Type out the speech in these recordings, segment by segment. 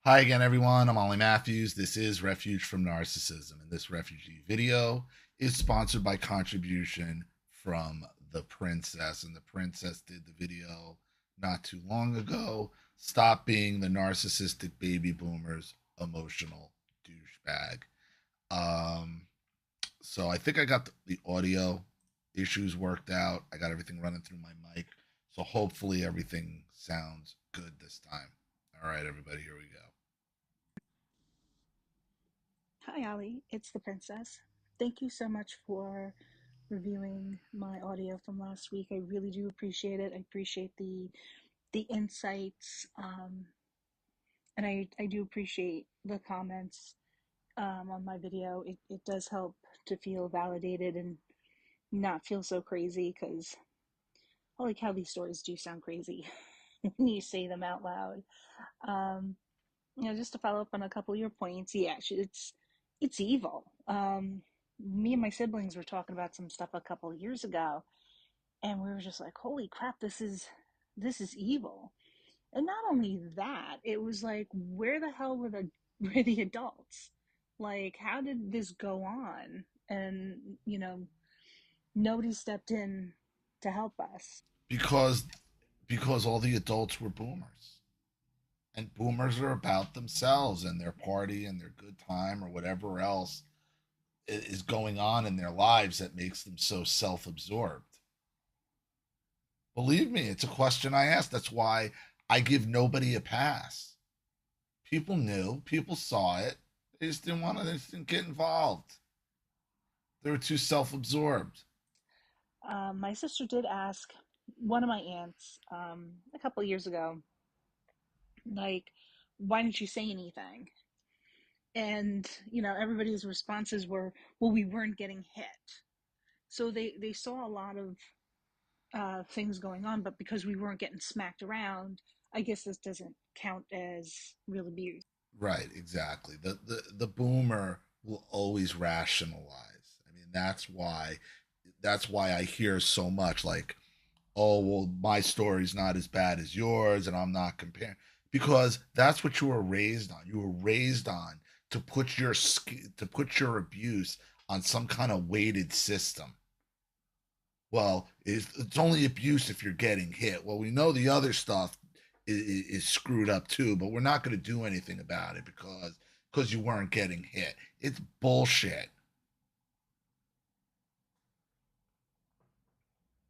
Hi again, everyone. I'm Ollie Matthews. This is Refuge from Narcissism, and this refugee video is sponsored by contribution from the princess. And the princess did the video not too long ago. Stop being the narcissistic baby boomers, emotional douchebag. Um, so I think I got the audio issues worked out. I got everything running through my mic. So hopefully everything sounds good this time. All right, everybody, here we go. Hi, Ali. It's the princess. Thank you so much for reviewing my audio from last week. I really do appreciate it. I appreciate the insights, and I do appreciate the comments on my video. It does help to feel validated and not feel so crazy because holy cow, these stories do sound crazy when you say them out loud. Um, just to follow up on a couple of your points, yeah, it's evil. Me and my siblings were talking about some stuff a couple of years ago, and we were just like, "Holy crap, this is evil." And not only that, it was like, where the hell were the adults? Like, how did this go on? And nobody stepped in to help us. because because all the adults were boomers, and boomers are about themselves and their party and their good time or whatever else is going on in their lives that makes them so self-absorbed. Believe me, it's a question I ask. That's why I give nobody a pass. People knew, people saw it, they just didn't get involved. They were too self-absorbed. My sister did ask one of my aunts a couple of years ago, like, why didn't you say anything? And everybody's responses were, well, we weren't getting hit. So they saw a lot of things going on, but because we weren't getting smacked around, I guess this doesn't count as real abuse. Right, exactly. The boomer will always rationalize. I mean, that's why I hear so much like, "Oh, well, my story's not as bad as yours and I'm not comparing." Because that's what you were raised on. You were raised on to put your abuse on some kind of weighted system. Well, it's only abuse if you're getting hit. Well, we know the other stuff is screwed up too, but we're not going to do anything about it because you weren't getting hit. It's bullshit.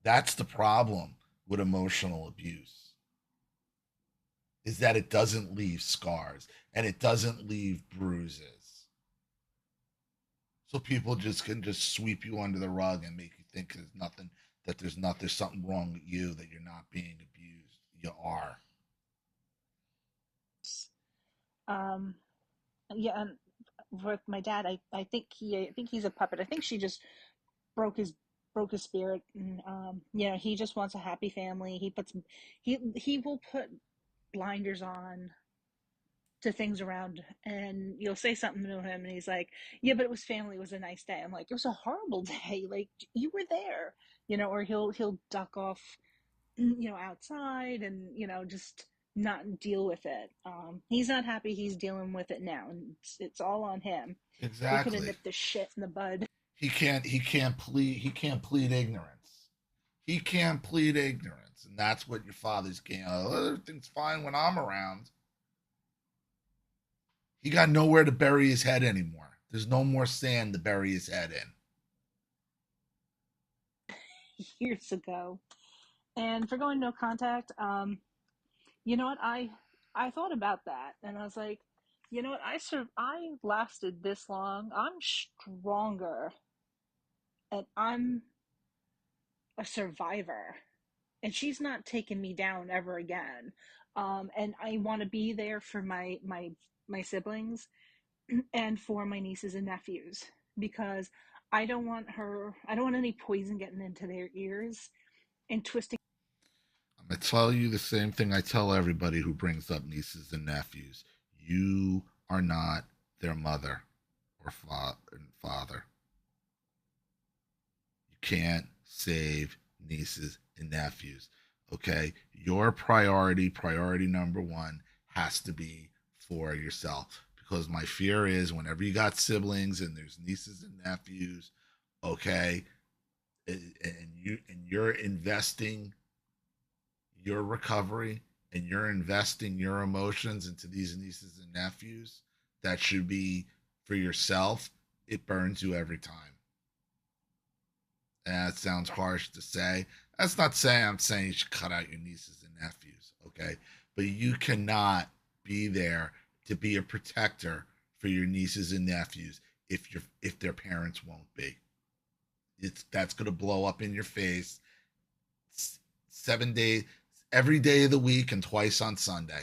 That's the problem with emotional abuse is that it doesn't leave scars and it doesn't leave bruises. So people just can just sweep you under the rug and make you think there's something wrong with you, that you're not being abused. You are. Um, yeah, and with my dad, I think he's a puppet. I think she just broke his broke his spirit, and he just wants a happy family. He will put blinders on to things around, and you'll say something to him and he's like, yeah, but it was family, it was a nice day. I'm like, it was a horrible day, like, you were there. Or he'll duck off, outside, and just not deal with it. He's not happy, he's dealing with it now, and it's all on him. He could have Exactly. nipped the shit in the bud. He can't plead ignorance. He can't plead ignorance, and that's what your father's game. Oh, everything's fine when I'm around. He got nowhere to bury his head anymore. There's no more sand to bury his head in. Years ago. And for going no contact, you know what, I thought about that, and I was like, I lasted this long, I'm stronger, and I'm a survivor, and she's not taking me down ever again. And I want to be there for my siblings and for my nieces and nephews, because I don't want any poison getting into their ears and twisting. I'm going to tell you the same thing I tell everybody who brings up nieces and nephews. You are not their mother or father. You can't save nieces and nephews. Okay? Your priority number one, has to be for yourself, because my fear is whenever you got siblings and there's nieces and nephews, okay, and you're investing your recovery and you're investing your emotions into these nieces and nephews that should be for yourself, it burns you every time. And that sounds harsh to say. That's not saying I'm saying you should cut out your nieces and nephews, okay? But you cannot be there to be a protector for your nieces and nephews if their parents won't be. It's That's going to blow up in your face 7 days, every day of the week, and twice on Sunday.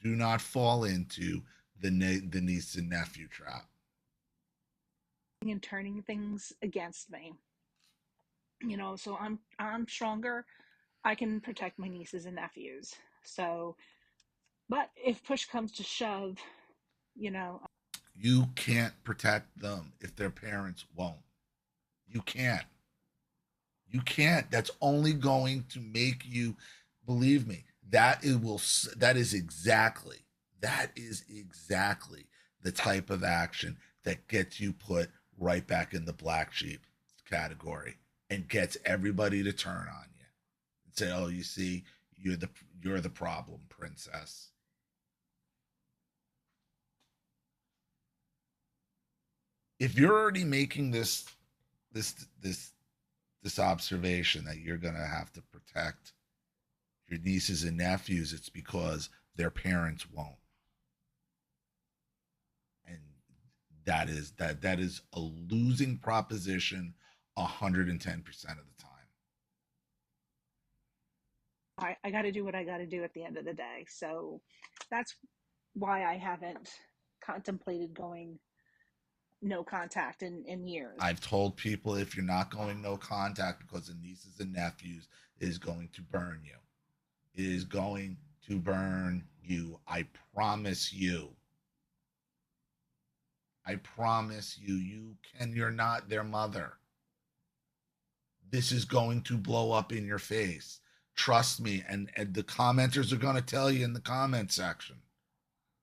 Do not fall into the niece and nephew trap. And turning things against me. So I'm stronger. I can protect my nieces and nephews. So, but if push comes to shove, you know, You can't protect them if their parents won't. You can't. You can't. That's only going to make you, believe me. That is exactly. That is exactly the type of action that gets you put right back in the black sheep category and gets everybody to turn on you and say, "Oh, you see, you're the problem, princess." If you're already making this this this observation that you're going to have to protect your nieces and nephews, it's because their parents won't. And that is a losing proposition 110% of the time. I got to do what I got to do at the end of the day. So that's why I haven't contemplated going no contact in years. I've told people, if you're not going no contact because the nieces and nephews, it is going to burn you. It is going to burn you. I promise you. I promise you, you're not their mother. This is going to blow up in your face. Trust me. And the commenters are going to tell you in the comment section.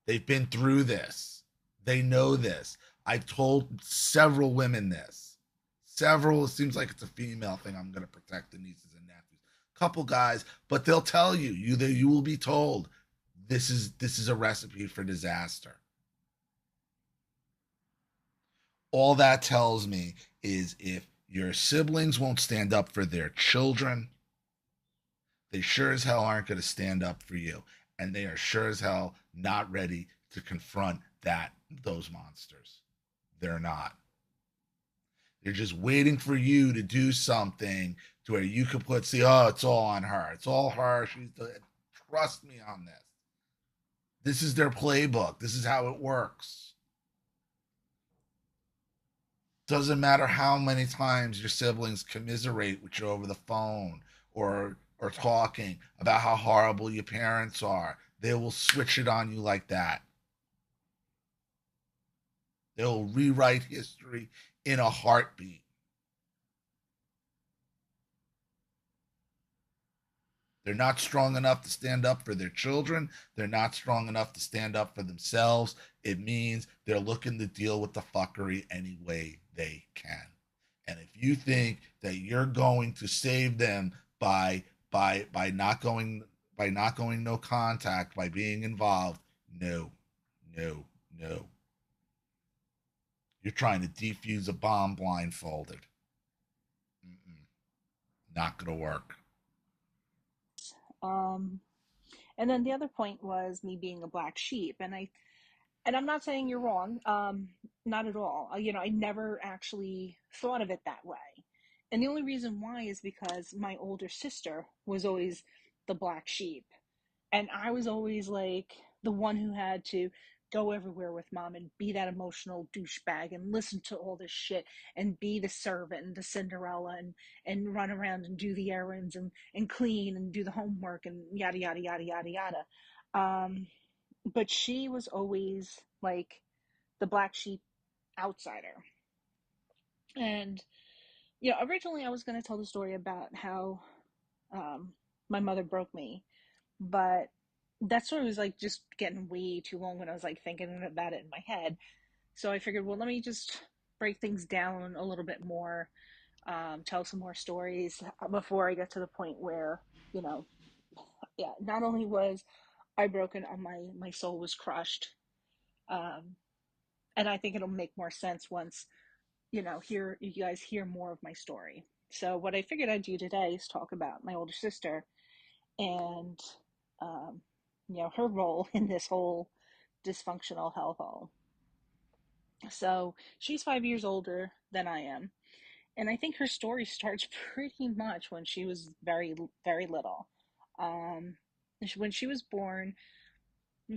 They've been through this. They know this. I've told several women this. Several, it seems like it's a female thing. I'm going to protect the nieces and nephews. Couple guys, but they'll tell you, you will be told this is a recipe for disaster. All that tells me is if your siblings won't stand up for their children, they sure as hell aren't going to stand up for you. And they are sure as hell not ready to confront those monsters. They're not. They're just waiting for you to do something to where you could see, oh, it's all on her. It's all her. Trust me on this. This is their playbook. This is how it works. Doesn't matter how many times your siblings commiserate with you over the phone or talking about how horrible your parents are. They will switch it on you like that. They'll rewrite history in a heartbeat. They're not strong enough to stand up for their children. They're not strong enough to stand up for themselves. It means they're looking to deal with the fuckery any way they can. And if you think that you're going to save them by not going no contact, by being involved, no, no, no. You're trying to defuse a bomb blindfolded. Mm-mm, not gonna work. Um, and then the other point was me being a black sheep, and I'm not saying you're wrong, not at all. I never actually thought of it that way. And the only reason why is because my older sister was always the black sheep. And I was always like the one who had to go everywhere with mom and be that emotional douchebag and listen to all this shit and be the servant and the Cinderella and run around and do the errands and clean and do the homework and yada yada yada yada yada. Um, but she was always like the black sheep outsider. And originally I was going to tell the story about how um, my mother broke me, but that story was like just getting way too long when I was like thinking about it in my head. So I figured, well, let me just break things down a little bit more, tell some more stories before I get to the point where, you know, yeah, not only was I broken, my soul was crushed. Um, and I think it'll make more sense once, hear you guys hear more of my story. So what I figured I'd do today is talk about my older sister and, um, her role in this whole dysfunctional hellhole. So she's 5 years older than I am. And I think her story starts pretty much when she was very, very little. Um, when she was born,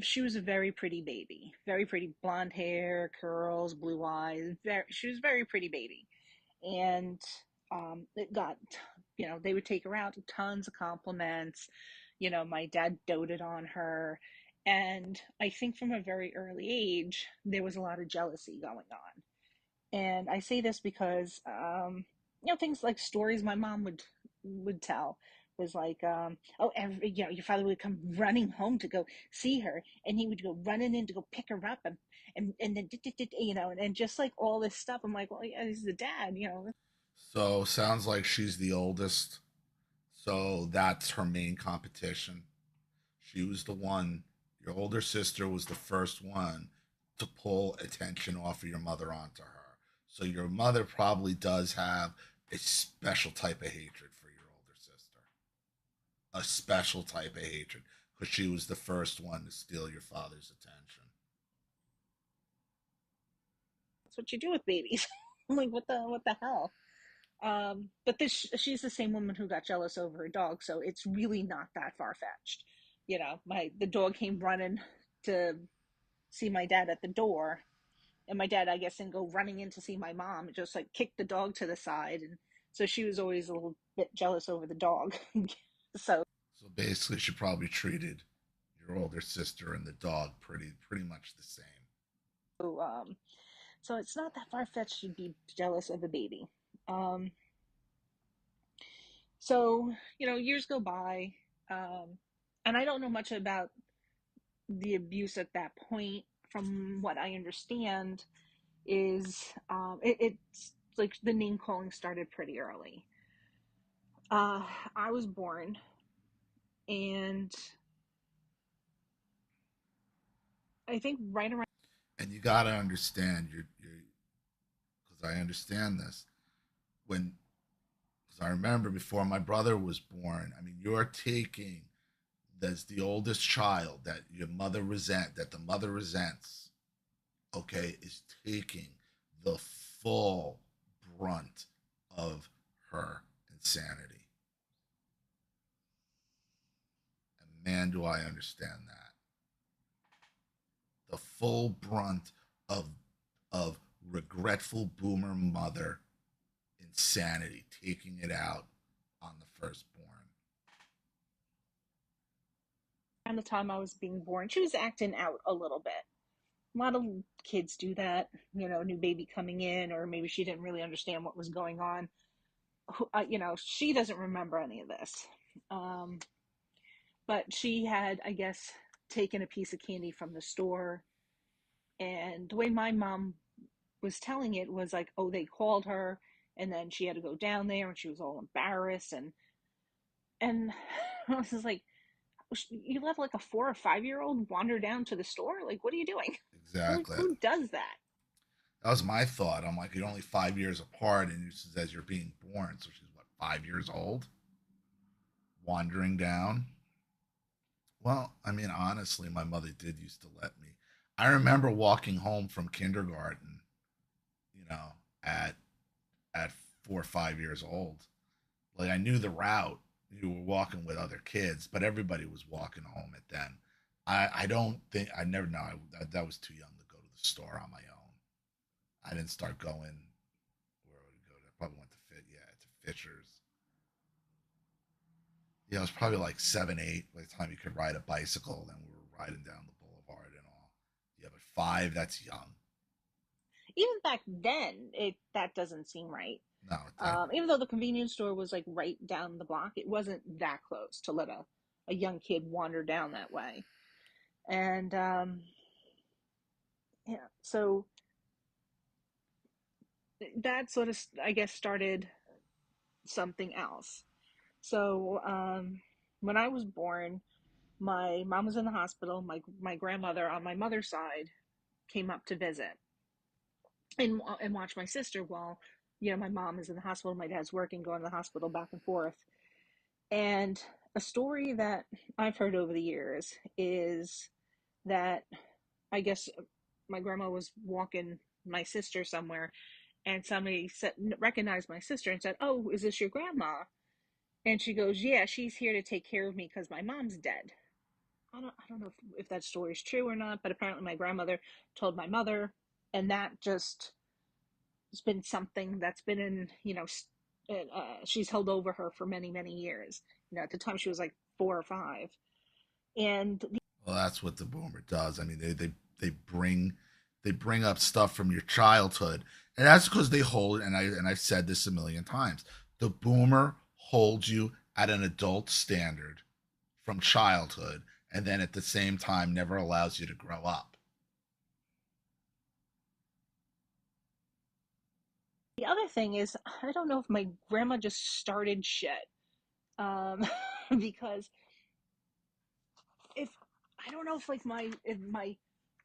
she was a very pretty baby, very pretty, blonde hair, curls, blue eyes. She was a very pretty baby, and it got, they would take her out to tons of compliments. My dad doted on her, and I think from a very early age there was a lot of jealousy going on. And I say this because, things like stories my mom would tell was like, oh, your father would come running home to go see her, and he would go running in to go pick her up, and then, and just like all this stuff. I'm like, well, yeah, he's the dad. So sounds like she's the oldest. So that's her main competition. She was the one, your older sister was the first one to pull attention off of your mother onto her. So your mother probably does have a special type of hatred for your older sister. A special type of hatred because she was the first one to steal your father's attention. That's what you do with babies. I'm like, what the hell? But she's the same woman who got jealous over her dog, so it's really not that far fetched. The dog came running to see my dad at the door, and my dad, I guess, didn't go running in to see my mom. Just like kicked the dog to the side, and so she was always a little bit jealous over the dog. so, So basically, she probably treated your older sister and the dog pretty much the same. um, so it's not that far fetched to be jealous of a baby. Um, so years go by, and I don't know much about the abuse at that point. From what I understand, is it's like the name calling started pretty early. I was born, and I think right around. And you got to understand, you're because I understand this when because I remember before my brother was born. I mean, you're taking that's the oldest child that the mother resents. Okay, is taking the full brunt of her insanity. And man, do I understand that. The full brunt of regretful boomer mother insanity, taking it out on the firstborn. the time I was being born, she was acting out a little bit. A lot of kids do that, new baby coming in, or maybe she didn't really understand what was going on. She doesn't remember any of this. Um, but she had, I guess, taken a piece of candy from the store. And the way my mom was telling it was like, oh, they called her, and then she had to go down there, and she was all embarrassed. And I was just like, you let like a 4 or 5 year old wander down to the store? Like, what are you doing? Like, Exactly. who does that? That was my thought. I'm like, you're only 5 years apart, and it says you're being born, so she's what, 5 years old, wandering down. Well, I mean, honestly, my mother did used to let me. I remember walking home from kindergarten, you know, at at 4 or 5 years old. Like I knew the route. You were walking with other kids, but everybody was walking home at then. I don't think I never know. That was too young to go to the store on my own. I didn't start going. Where would I go? I probably went to to Fisher's. Yeah, I was probably like 7, 8 by the time you could ride a bicycle. Then we were riding down the boulevard and all. Yeah, but 5, that's young. Even back then, it that doesn't seem right. No, that Even though the convenience store was like right down the block, it wasn't that close to let a young kid wander down that way. And yeah, so that sort of, I guess, started something else. So when I was born, my mom was in the hospital. My grandmother on my mother's side came up to visit and watch my sister while my mom is in the hospital, my dad's working, going to the hospital back and forth. And a story that I've heard over the years is that, I guess, my grandma was walking my sister somewhere, and somebody recognized my sister and said, "Oh, is this your grandma?" And she goes, "Yeah, she's here to take care of me because my mom's dead." I don't know if that story is true or not, but apparently my grandmother told my mother, and that just has been something that's been in, she's held over her for many, many years. At the time she was like 4 or 5. And Well, that's what the boomer does. I mean, they bring up stuff from your childhood, and that's because they hold. And I've said this a million times. The boomer holds you at an adult standard from childhood, and then at the same time never allows you to grow up. the other thing is, I don't know if my grandma just started shit. Um, because if I don't know if my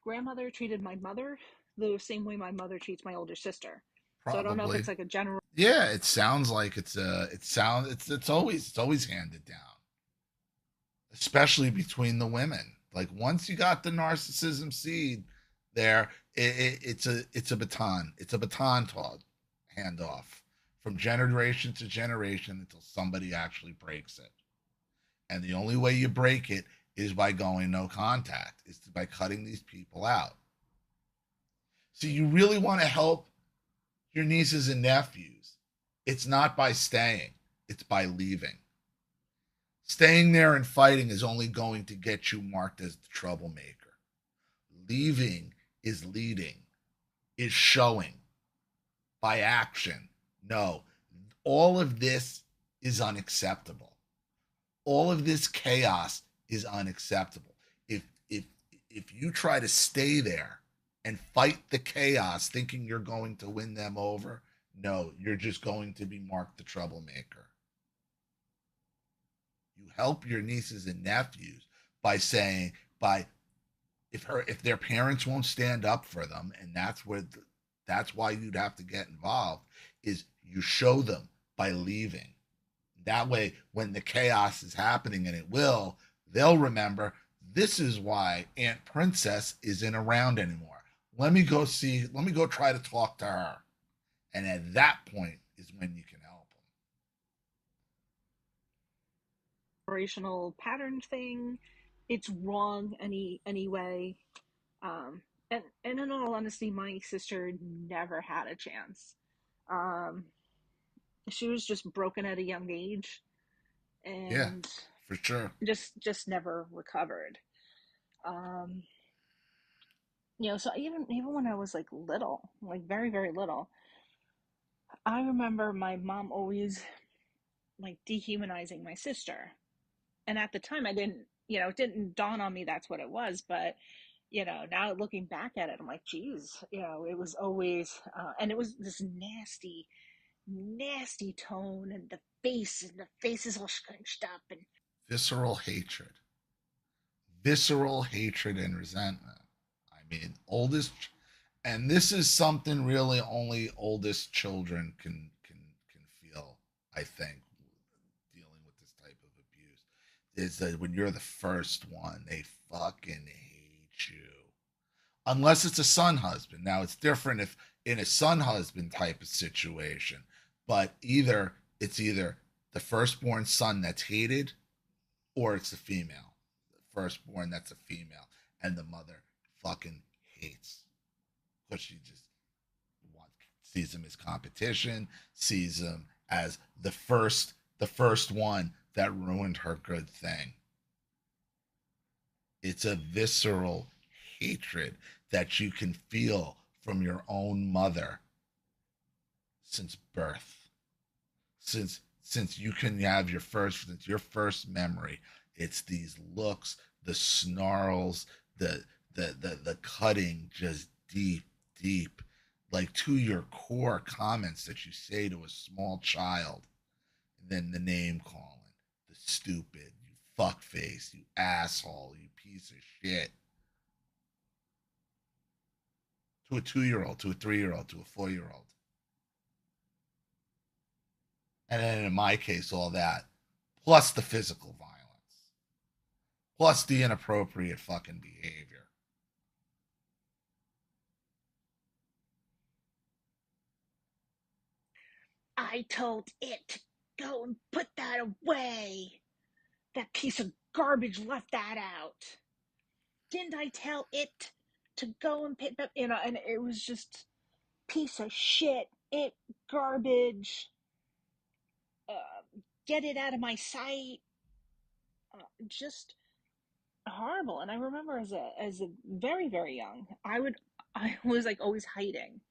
grandmother treated my mother the same way my mother treats my older sister. So I don't know if Probably. it's like a general. Yeah, it sounds like it's always handed down, especially between the women. Like once you got the narcissism seed there, it's a baton. It's a baton toss handoff from generation to generation until somebody actually breaks it. And the only way you break it is by going no contact, is by cutting these people out. So you really want to help your nieces and nephews. It's not by staying, it's by leaving. Staying there and fighting is only going to get you marked as the troublemaker. Leaving is leading, is showing by action. No, all of this is unacceptable. All of this chaos is unacceptable. If if you try to stay there and fight the chaos thinking you're going to win them over, no, you're just going to be marked the troublemaker. You help your nieces and nephews by saying by if their parents won't stand up for them, and that's why you'd have to get involved, is you show them by leaving. That way when the chaos is happening, and it will, they'll remember this is why Aunt Princess isn't around anymore. Let me go try to talk to her. And at that point is when you can help Generational pattern thing. It's wrong anyway. And in all honesty, my sister never had a chance. Um, she was just broken at a young age, them. Yeah, and for sure. just never recovered. Um, so even when I was like little, like very very little, I remember my mom always like dehumanizing my sister. And at the time I didn't, it didn't dawn on me that's what it was, but now looking back at it, I'm like, geez, it was always, and it was this nasty, nasty tone, and the face is all scrunched up, and Visceral hatred. Visceral hatred and resentment. I mean, and this is something really only oldest children can feel, I think, dealing with this type of abuse. Is that when you're the first one, they fucking hate you. Unless it's a son husband. Now it's different if in a son husband type of situation, but it's either the firstborn son that's hated, or it's a female, the firstborn that's a female, and the mother fucking hates because she just sees him as competition, sees him as the first one that ruined her good thing. It's a visceral hatred that you can feel from your own mother since birth. Since you can have your first memory It's these looks, the snarls, the the cutting, just deep, deep, like to your core comments that you say to a small child. And then the name calling, the stupid, you fuckface, you asshole, you piece of shit. To a 2 year old, to a 3 year old, to a 4 year old. And then in my case, all that, plus the physical violence, plus the inappropriate fucking behavior. I told it to go and put that away. That piece of garbage left that out. Didn't I tell it to go and pick that? And it was just piece of shit. It garbage. Get it out of my sight. Just horrible. And I remember as a very very young, I was like always hiding.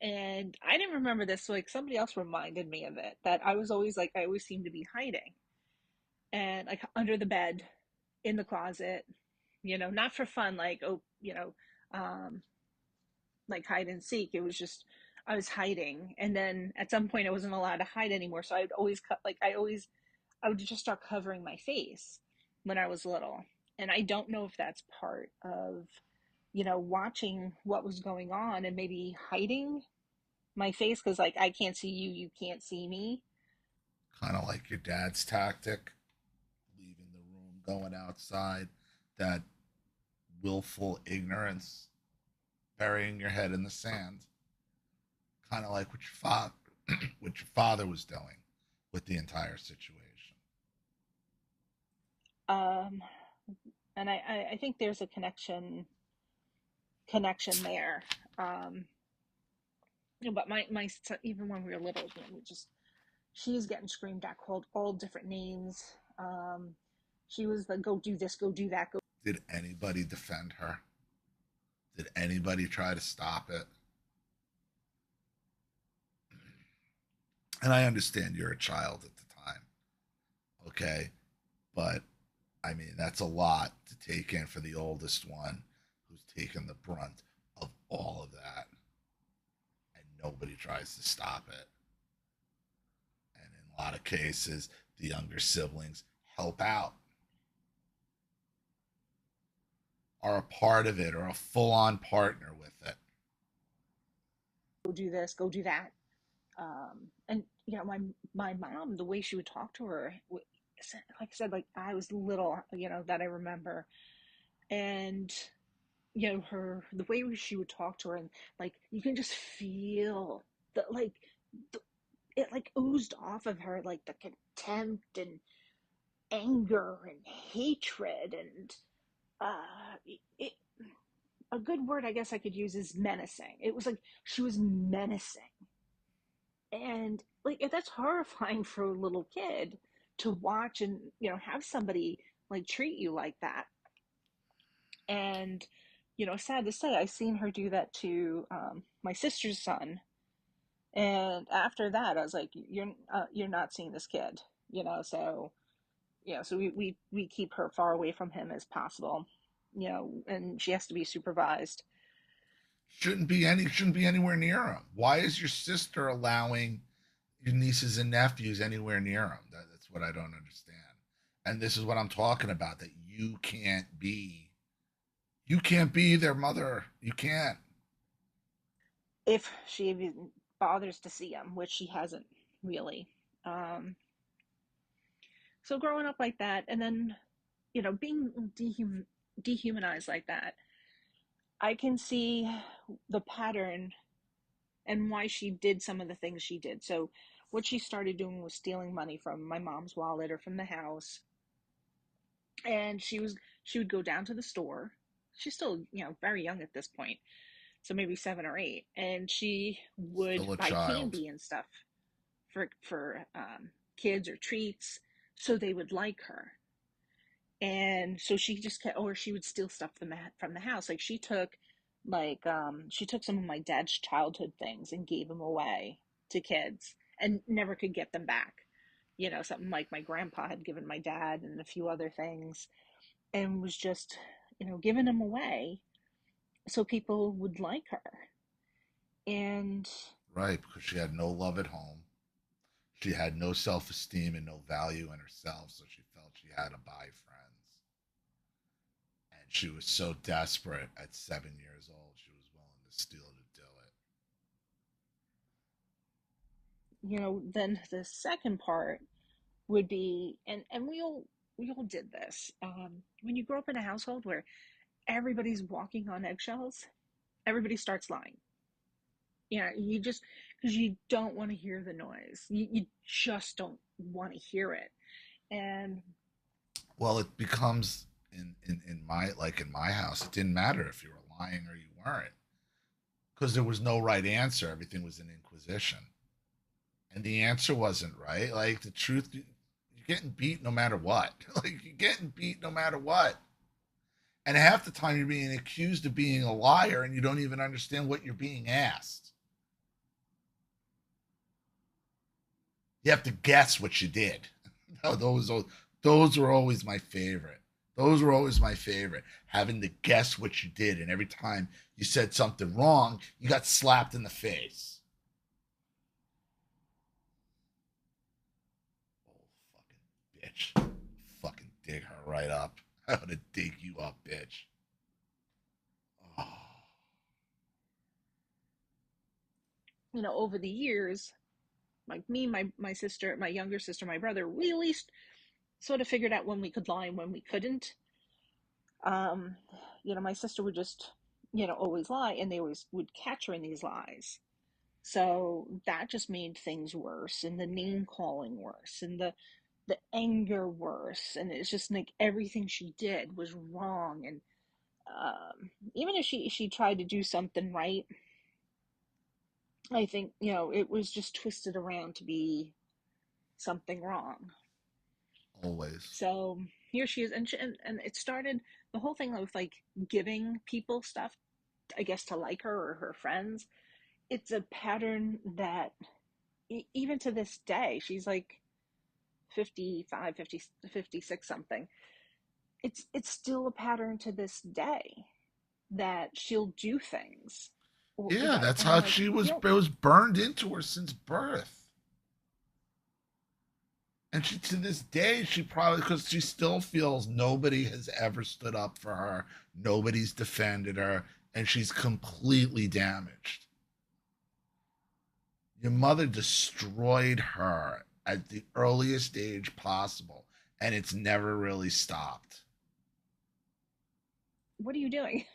And I didn't remember this, so like somebody else reminded me of it, that I was always like, I always seemed to be hiding, and like under the bed, in the closet, not for fun, like, oh, um, like hide and seek. It was just I was hiding, and then at some point I wasn't allowed to hide anymore. So I'd always cut, like I would just start covering my face when I was little, and I don't know if that's part of watching what was going on and maybe hiding my face because like I can't see you, you can't see me. Kind of like your dad's tactic, leaving the room, going outside, that willful ignorance, burying your head in the sand. Kind of like what your father, what your father was doing with the entire situation. Um, and I think there's a connection there. Um, but my son, even when we were little, we just she was getting screamed at, called all different names. She was the go do this, go do that, go. Did anybody defend her? Did anybody try to stop it? And I understand you're a child at the time, okay? But I mean, that's a lot to take in for the oldest one who's taken the brunt of all of that. And nobody tries to stop it. And in a lot of cases, the younger siblings help out, are a part of it, or a full on partner with it. Go do this, go do that. And my mom, the way she would talk to her, like I said, like I was little, that I remember, and her the way she would talk to her, and like you can just feel the like the, it like oozed off of her, like the contempt and anger and hatred, and it a good word I guess I could use is menacing. It was like she was menacing, and like that's horrifying for a little kid to watch, and have somebody like treat you like that. And sad to say, I seen her do that to my sister's son, and after that I was like, you're not seeing this kid, so so we keep her far away from him as possible, and she has to be supervised. Shouldn't be anywhere near him. Why is your sister allowing your nieces and nephews anywhere near him? That's what I don't understand. And this is what I'm talking about, that you can't be their mother. You can't. If she even bothers to see him, which she hasn't really. um so growing up like that, and then being dehumanized like that, I can see the pattern and why she did some of the things she did. So what she started doing was stealing money from my mom's wallet or from the house, and she would go down to the store. She's still very young at this point, so maybe 7 or 8, and she would Still a buy child. candy and stuff for kids or treats, so they would like her. And so she just kept, or she would steal stuff from the house. Like she took some of my dad's childhood things and gave them away to kids, and never could get them back. something like my grandpa had given my dad and a few other things, and was just, giving them away so people would like her. And Right, because she had no love at home. She had no self esteem and no value in herself, so she felt she had to buy friends. And she was so desperate at 7 years old, she was willing to steal to do it. then the second part would be, and we all did this. When you grow up in a household where everybody's walking on eggshells, everybody starts lying. You just, because you don't want to hear the noise. You just don't want to hear it. And Well, it becomes in my house, it didn't matter if you were lying or you weren't. Because there was no right answer. Everything was an inquisition. And the answer wasn't right. Like the truth, you're getting beat no matter what. Like you're getting beat no matter what. And half the time you're being accused of being a liar and you don't even understand what you're being asked. You have to guess what you did. Those were always my favorite. Those were always my favorite. Having to guess what you did, and every time you said something wrong, you got slapped in the face. Oh, fucking bitch. Fucking dig her right up. I'm gonna dig you up, bitch. Oh, over the years, like me, my sister, my younger sister, my brother, we at least sort of figured out when we could lie and when we couldn't. Um, my sister would just, always lie, and they always would catch her in these lies. So that just made things worse, and the name calling worse, and the anger worse, and it's just like everything she did was wrong. And even if she tried to do something right, I think it was just twisted around to be something wrong. always. So here she is, and it started the whole thing with like giving people stuff, I guess, to like her or her friends. It's a pattern that even to this day, she's like 55, 50, 56 something. It's still a pattern to this day that she'll do things Yeah, that, that's and I'm how like, she was. It was burned into her since birth. And she, to this day, she probably, because she still feels nobody has ever stood up for her, nobody's defended her, and she's completely damaged. Your mother destroyed her at the earliest age possible, and it's never really stopped. what are you doing?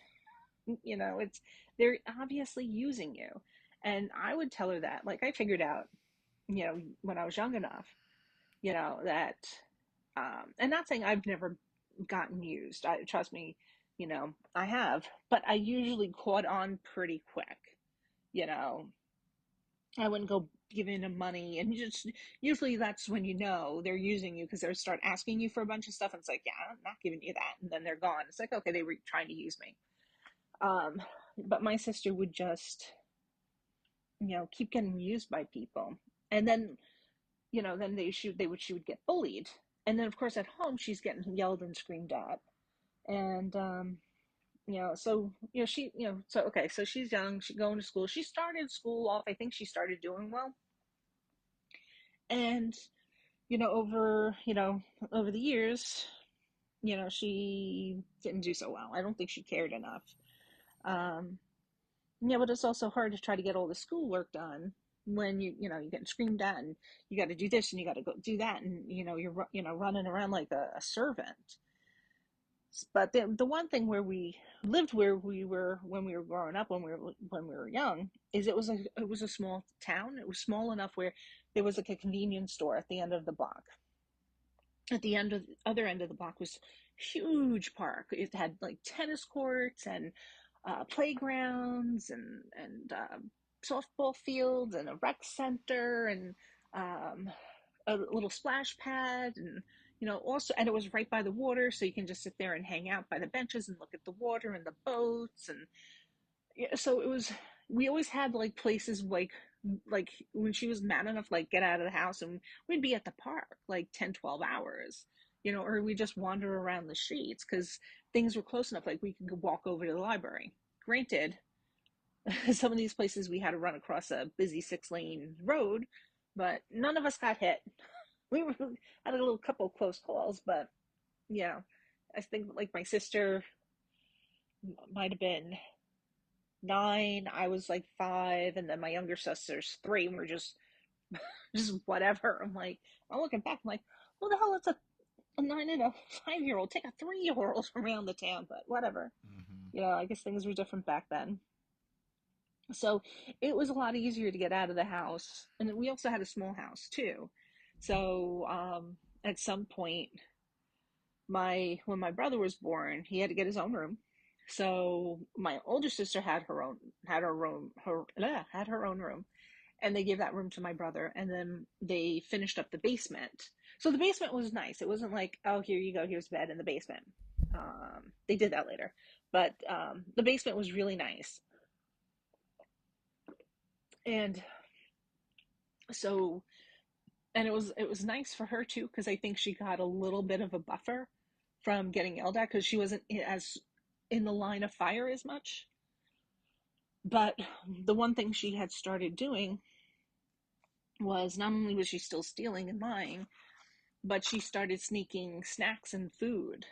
It's, they're obviously using you. And I would tell her that, like, I figured out, when I was young enough, that, and not saying I've never gotten used. Trust me, I have, but I usually caught on pretty quick. You know, I wouldn't go giving them money, and just usually that's when they're using you, because they start asking you for a bunch of stuff, and it's like, yeah, I'm not giving you that, and then they're gone. It's like, okay, they were trying to use me. Um, but my sister would just, keep getting used by people, and then, then she would get bullied, and then of course at home she's getting yelled and screamed at, and so she, so okay, so she's young, she's going to school, she started school off, I think she started doing well, and over the years, she didn't do so well. I don't think she cared enough. Um, yeah, but it's also hard to try to get all the schoolwork done when you're getting screamed at, and you got to do this and you got to go do that, and you're running around like a servant. But the one thing where we lived, where we were when we were growing up, when we were young, is it was a small town. It was small enough where there was like a convenience store at the end of the block. At the other end of the block was huge park. It had like tennis courts and playgrounds, and softball fields and a rec center, and um, a little splash pad, and also, and it was right by the water, so you can just sit there and hang out by the benches and look at the water and the boats, and yeah, so it was, we always had like places like when she was mad enough, like get out of the house, and we'd be at the park like 10, 12 hours, or we just wander around the streets because things were close enough. Like we could walk over to the library. Granted, some of these places we had to run across a busy 6-lane road, but none of us got hit. We were had a little couple of close calls, but yeah, I think like my sister might have been 9, I was like 5, and then my younger sister's 3, and we're just whatever. I'm looking back, I'm like, well, the hell, it's a 9 and a 5-year old take a 3-year old around the town, but whatever. Hmm. I guess things were different back then. So it was a lot easier to get out of the house, and we also had a small house too. So at some point, my when my brother was born, he had to get his own room. So my older sister had her own room, and they gave that room to my brother, and then they finished up the basement. So the basement was nice. It wasn't like, oh, here you go, here's bed in the basement. They did that later, but the basement was really nice. And so, and it was nice for her too, because I think she got a little bit of a buffer from getting yelled at, because she wasn't as in the line of fire as much. But the one thing she had started doing was, not only was she still stealing and lying, but she started sneaking snacks and food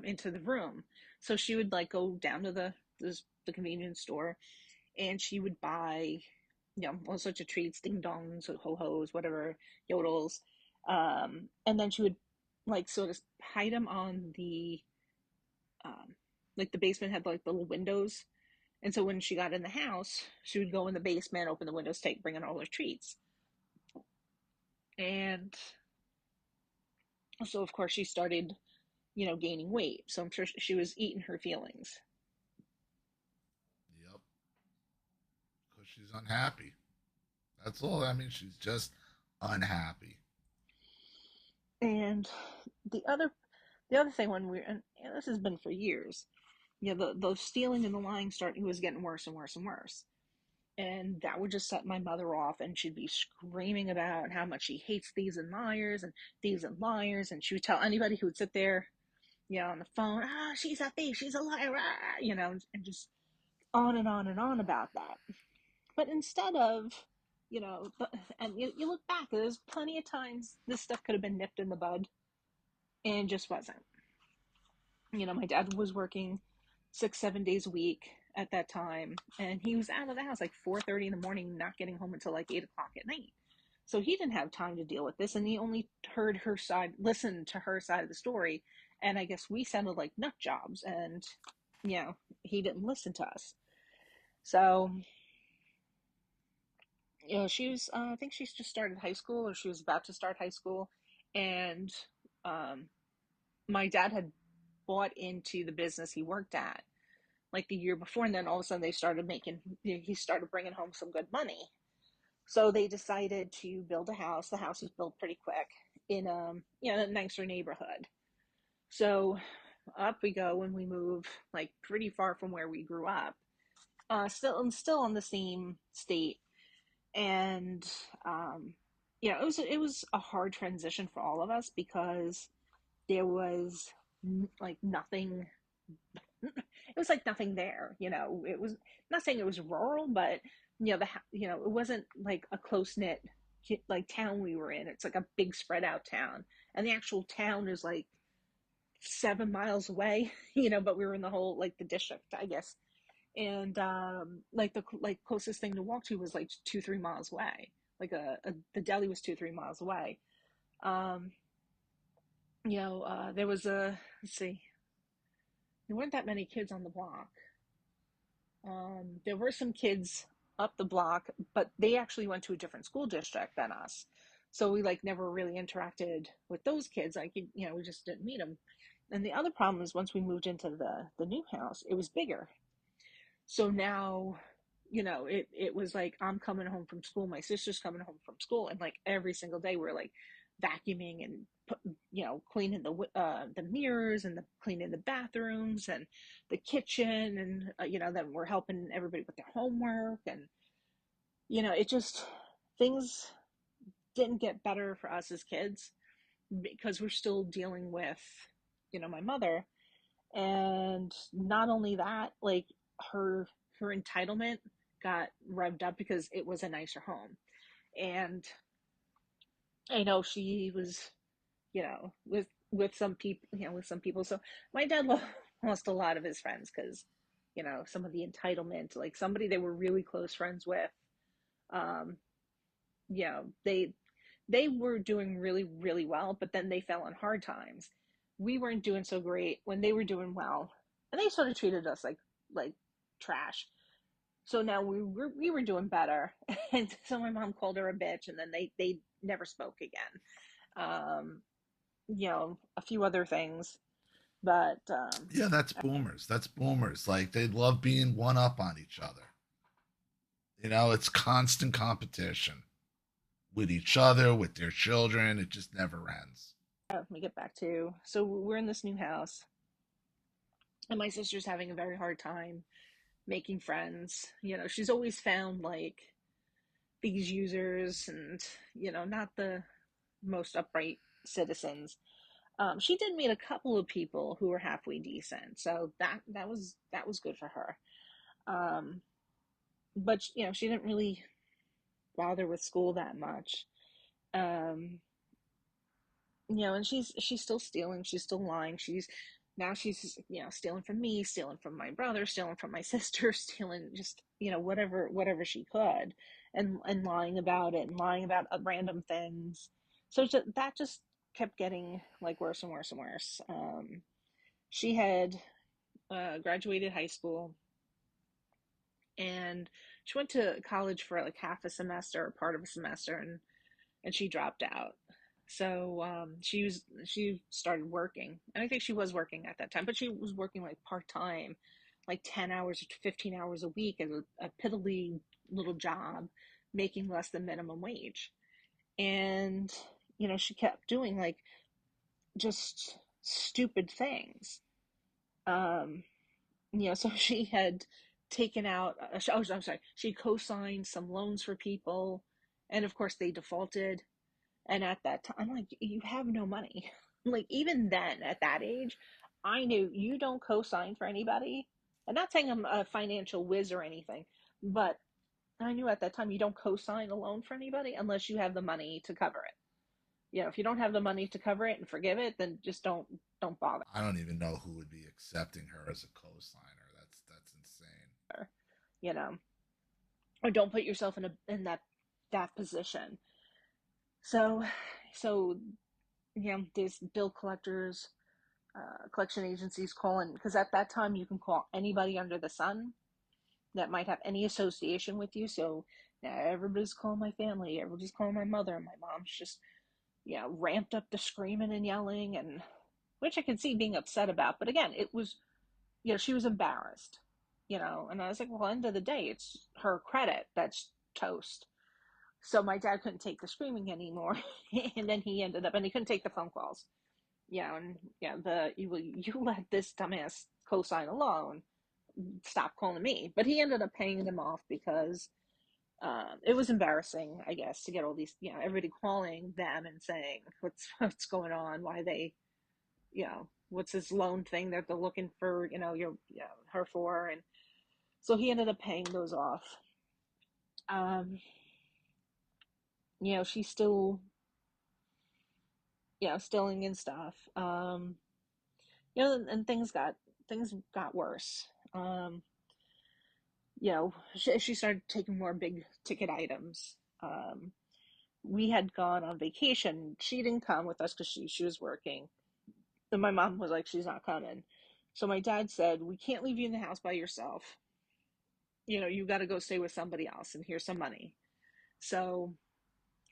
into the room. So she would like go down to the convenience store, and she would buy, all sorts of treats, ding dongs, ho hos, whatever, yodels, and then she would like sort of hide them on um, like the basement had like little windows, and so when she got in the house, she would go in the basement, open the windows, bring in all her treats, and so of course she started, gaining weight. So I'm sure she was eating her feelings. Yep, because she's unhappy. That's all. I mean, she's just unhappy. And the other the other thing, when this has been for years, the stealing and the lying starting was getting worse and worse and worse. And that would just set my mother off, and she'd be screaming about how much she hates thieves and liars and thieves and liars. And she would tell anybody who would sit there, on the phone, oh, she's a thief, she's a liar, and just on and on and on about that. But instead of, and you look back, there's plenty of times this stuff could have been nipped in the bud, and just wasn't. My dad was working 6, 7 days a week at that time, and he was out of the house like 4:30 in the morning, not getting home until like 8 o'clock at night. So he didn't have time to deal with this, and he only listened to her side of the story. And I guess we sounded like nut jobs, and he didn't listen to us. So she was, I think she's just started high school, or she was about to start high school, and um, my dad had bought into the business he worked at like the year before, and then all of a sudden he started bringing home some good money. So they decided to build a house. The house was built pretty quick in a nicer neighborhood. So up we go, and we move like pretty far from where we grew up. Still in the same state, and it was a hard transition for all of us, because there was like nothing. It was like nothing there. It was, not saying it was rural, but it wasn't like a close knit like town we were in. It's like a big spread out town, and the actual town is like 7 miles away. But we were in the whole, like, the district, I guess. And like the closest thing to walk to was like 2, 3 miles away. Like the deli was 2, 3 miles away. Um, there was let's see, there weren't that many kids on the block. There were some kids up the block, but they actually went to a different school district than us. So we like never really interacted with those kids. Like, we just didn't meet them. And the other problem is, once we moved into the new house, it was bigger. So now, it was like I'm coming home from school, my sister's coming home from school, and like every single day we're like vacuuming and cleaning the mirrors and cleaning the bathrooms and the kitchen, and then we're helping everybody with their homework, and it just, things didn't get better for us as kids because we're still dealing with my mother. And not only that, like, her entitlement got revved up because it was a nicer home. And I know she was, with some people, So my dad lost a lot of his friends because, some of the entitlement, like somebody they were really close friends with, um, they were doing really, really well, but then they fell on hard times. We weren't doing so great when they were doing well, and they sort of treated us like trash. So now we were doing better, and so my mom called her a bitch, and then they never spoke again. Um, a few other things, but Yeah, that's boomers. That's boomers. Like they love being one up on each other. It's constant competition with each other, with their children. It just never ends. let me get back to, so we're in this new house, and my sister's having a very hard time making friends. She's always found like these users and not the most upright citizens. She did meet a couple of people who were halfway decent, so that was good for her. Um, but she didn't really bother with school that much. Um, and she's still stealing, she's still lying, she's stealing from me, stealing from my brother, stealing from my sister, stealing just whatever she could, and lying about it, and lying about random things. So that just kept getting like worse and worse and worse. She had graduated high school, and she went to college for like half a semester or part of a semester, and she dropped out. So she started working, and I think she was working at that time, but she was working like part time, like 10 hours or 15 hours a week as a piddly little job, making less than minimum wage. And she kept doing like just stupid things. Um, so she had taken out. I'm sorry. She co-signed some loans for people, and of course they defaulted. And at that time, I'm like, you have no money. Like, even then, at that age, I knew you don't co-sign for anybody. I'm not saying I'm a financial whiz or anything, but I knew at that time you don't co-sign a loan for anybody unless you have the money to cover it. If you don't have the money to cover it and forgive it, then just don't bother. I don't even know who would be accepting her as a co-signer. That's insane. You know, or don't put yourself in that position. So, so there's bill collectors, collection agencies calling, because at that time you can call anybody under the sun that might have any association with you. So now everybody's calling my family, everybody's calling my mother, and my mom's just ramped up the screaming and yelling, and which I can see being upset about. But again, it was, she was embarrassed, and I was like, well, end of the day, it's her credit that's toast. So my dad couldn't take the screaming anymore, and then and he couldn't take the phone calls. And you let this dumbass co-sign a loan, stop calling me. But he ended up paying them off because it was embarrassing, I guess, to get all these, everybody calling them and saying what's going on, why they, what's this loan thing that they're looking for, her for, and so he ended up paying those off. Um, she's still, stealing and stuff. And things got worse. She started taking more big ticket items. We had gone on vacation. She didn't come with us because she was working. And my mom was like, she's not coming. So my dad said, we can't leave you in the house by yourself. You got to go stay with somebody else, and here's some money. So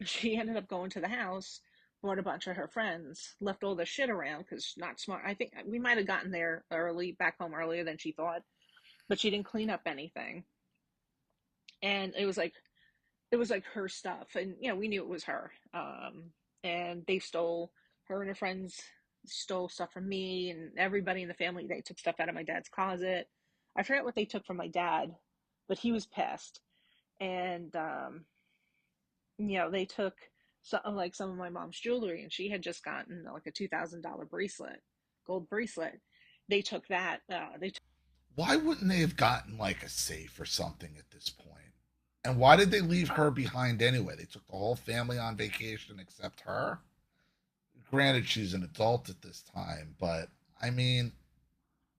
she ended up going to the house, brought a bunch of her friends, left all the shit around because not smart. I think we might have gotten there back home earlier than she thought, but she didn't clean up anything. And it was like her stuff, and we knew it was her. and they stole, her and her friends stole stuff from me and everybody in the family. They took stuff out of my dad's closet. I forget what they took from my dad, but he was pissed. And they took some of my mom's jewelry, and she had just gotten like a $2,000 bracelet, gold bracelet. They took that. Why wouldn't they have gotten like a safe or something at this point? And why did they leave her behind anyway? They took the whole family on vacation except her. Granted, she's an adult at this time, but I mean,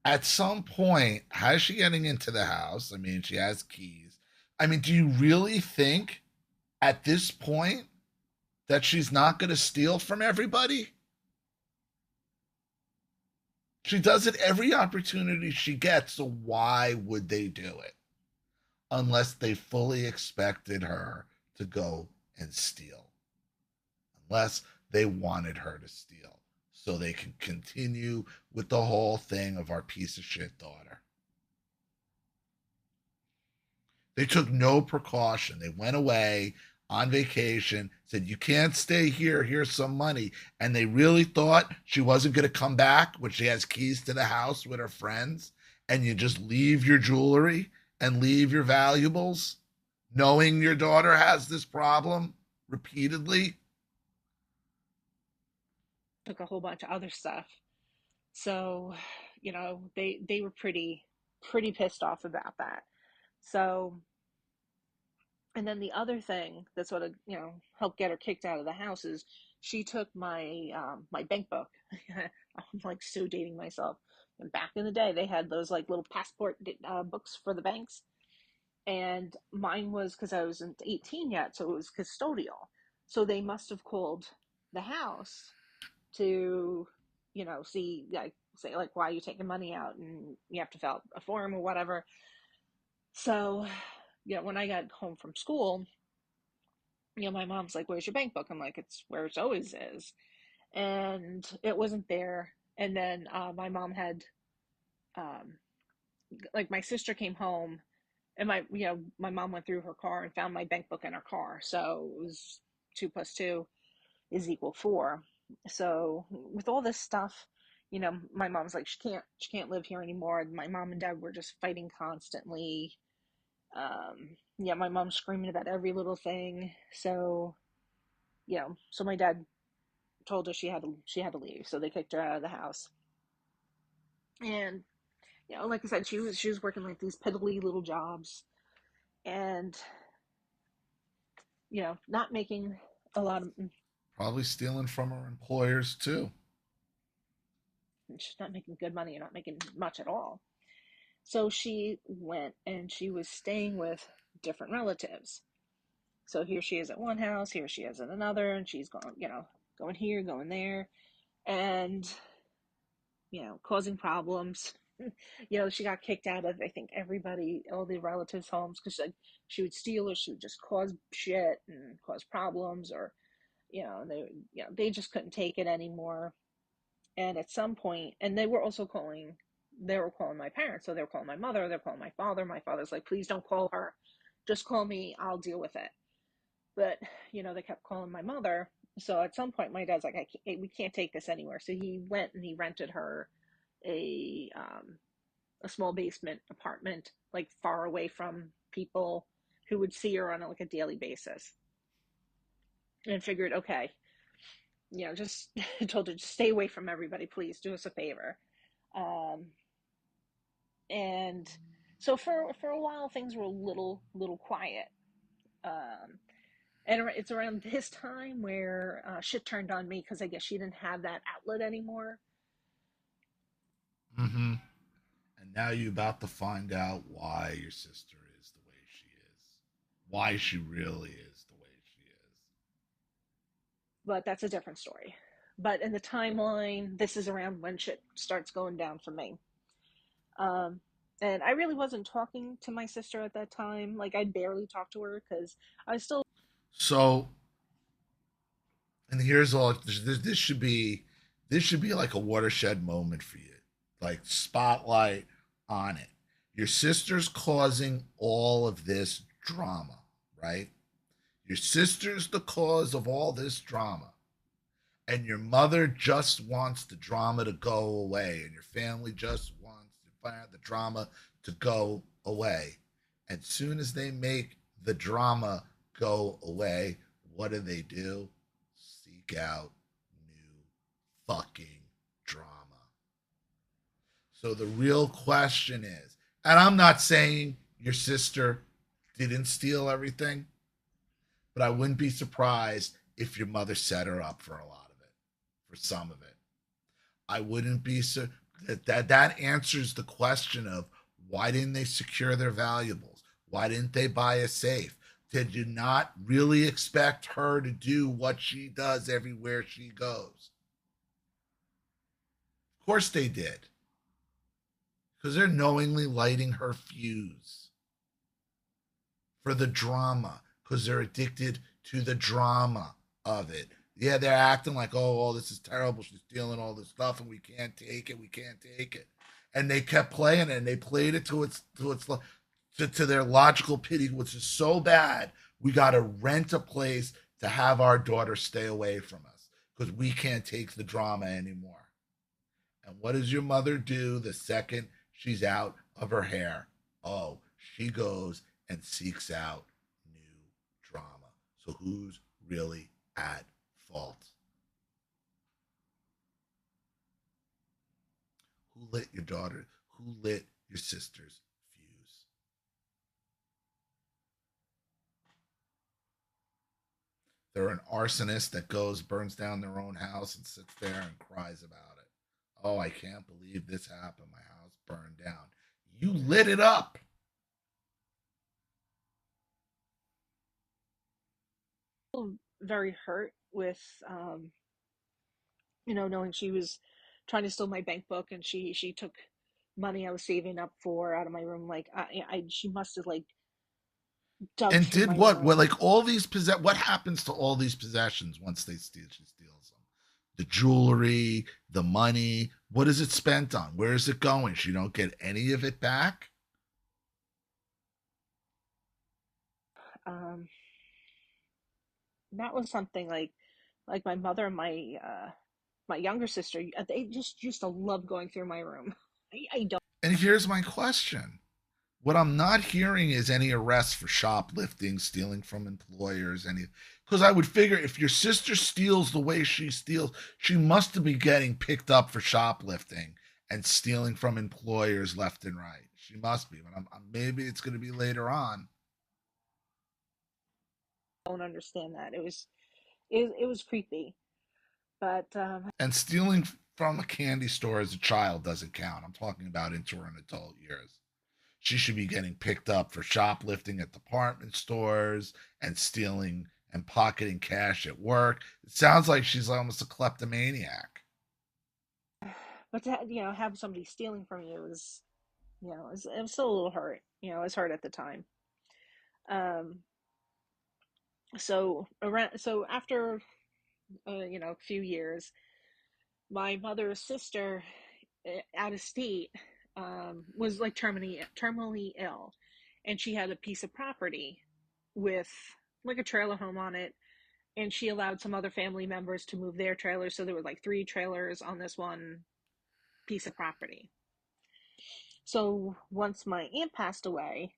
at some point, how's she getting into the house? I mean, she has keys. I mean, do you really think at this point that she's not going to steal from everybody? She does it every opportunity she gets, so why would they do it? Unless they fully expected her to go and steal. Unless they wanted her to steal. So they can continue with the whole thing of our piece of shit daughter. They took no precaution. They went away on vacation, said, "You can't stay here. Here's some money." And they really thought she wasn't going to come back when she has keys to the house with her friends. And you just leave your jewelry and leave your valuables, knowing your daughter has this problem repeatedly. Took a whole bunch of other stuff. So, they were pretty pissed off about that. So, and then the other thing that sort of helped get her kicked out of the house is she took my bank book. I'm like so dating myself. And back in the day, they had those like little passport books for the banks, and mine was, because I wasn't 18 yet, so it was custodial. So they must have called the house to, see, like, say, like, why are you taking money out, and you have to fill out a form or whatever. So, when I got home from school, my mom's like, "Where's your bank book?" I'm like, "It's where it always is." And it wasn't there. And then my mom had, um, like, my sister came home, and my mom went through her car and found my bank book in her car. So it was 2 plus 2 is equal 4. So with all this stuff, my mom's like, she can't live here anymore. My mom and dad were just fighting constantly. Yeah, my mom's screaming about every little thing. So, so my dad told her she had to leave. So they kicked her out of the house. And like I said, she was working like these piddly little jobs, and not making a lot of, Probably stealing from her employers too. she's not making good money and not making much at all. So she went and she was staying with different relatives. So here she is at one house, here she is at another, and she's going, going here, going there, and causing problems. She got kicked out of, I think, all the relatives' homes, because she would steal, or she would just cause shit and cause problems, or they just couldn't take it anymore. And at some point, and they were calling my parents. So they were calling my mother, they're calling my father. My father's like, "Please don't call her, just call me, I'll deal with it." But they kept calling my mother. So at some point, my dad's like, "We can't take this anywhere." So he went and he rented her a a small basement apartment, like far away from people who would see her on like a daily basis. And figured, okay, just told her, just stay away from everybody, please do us a favor. Um, and so for a while, things were a little quiet. Um, and it's around this time where shit turned on me, because I guess she didn't have that outlet anymore. Mm-hmm. And now you're about to find out why your sister is the way she is. Why she really is the way she is. But that's a different story. But in the timeline, this is around when shit starts going down for me. Um, and I really wasn't talking to my sister at that time. Like, I barely talked to her because I was still. So, and here's all this should be like a watershed moment for you. Like spotlight on it. Your sister's causing all of this drama, right? Your sister's the cause of all this drama. and your mother just wants the drama to go away, and your family just wants to find the drama to go away. And soon as they make the drama go away, what do? Seek out new fucking drama. So the real question is, and I'm not saying your sister didn't steal everything, but I wouldn't be surprised if your mother set her up for a lot of it, for some of it. I wouldn't be so that answers the question of why didn't they secure their valuables? Why didn't they buy a safe? Did you not really expect her to do what she does everywhere she goes? Of course they did, because they're knowingly lighting her fuse for the drama, because they're addicted to the drama of it. Yeah, they're acting like, oh, this is terrible. She's stealing all this stuff, and we can't take it. We can't take it. And they kept playing it, and they played it to their logical pity, which is so bad. We got to rent a place to have our daughter stay away from us because we can't take the drama anymore. And what does your mother do the second she's out of her hair? Oh, she goes and seeks out new drama. So who's really at fault? Who lit your daughter? Who lit your sister's fuse? They're an arsonist that goes, burns down their own house and sits there and cries about it. Oh, I can't believe this happened. My house burned down. You lit it up. Very hurt with, knowing she was trying to steal my bank book, and she took money I was saving up for out of my room. Like, she must have like dug And through did my what? Well, room. like all these what happens to all these possessions once she steals them? The jewelry, the money. What is it spent on? Where is it going? She don't get any of it back. Um, that was something like my mother and my younger sister. They just used to love going through my room. I don't. And here's my question. What I'm not hearing is any arrests for shoplifting, stealing from employers, any because I would figure if your sister steals the way she steals, she must be getting picked up for shoplifting and stealing from employers left and right. She must be, but maybe it's going to be later on. Don't understand that. It was creepy, but And stealing from a candy store as a child doesn't count. I'm talking about into her adult years. She should be getting picked up for shoplifting at department stores and stealing and pocketing cash at work. It sounds like she's almost a kleptomaniac. to have somebody stealing from you is, it was still a little hurt. It was hurt at the time. Um, so after a few years, my mother's sister, out of state, was like terminally ill, and she had a piece of property with like a trailer home on it, and she allowed some other family members to move their trailers, so there were like three trailers on this one piece of property. So once my aunt passed away,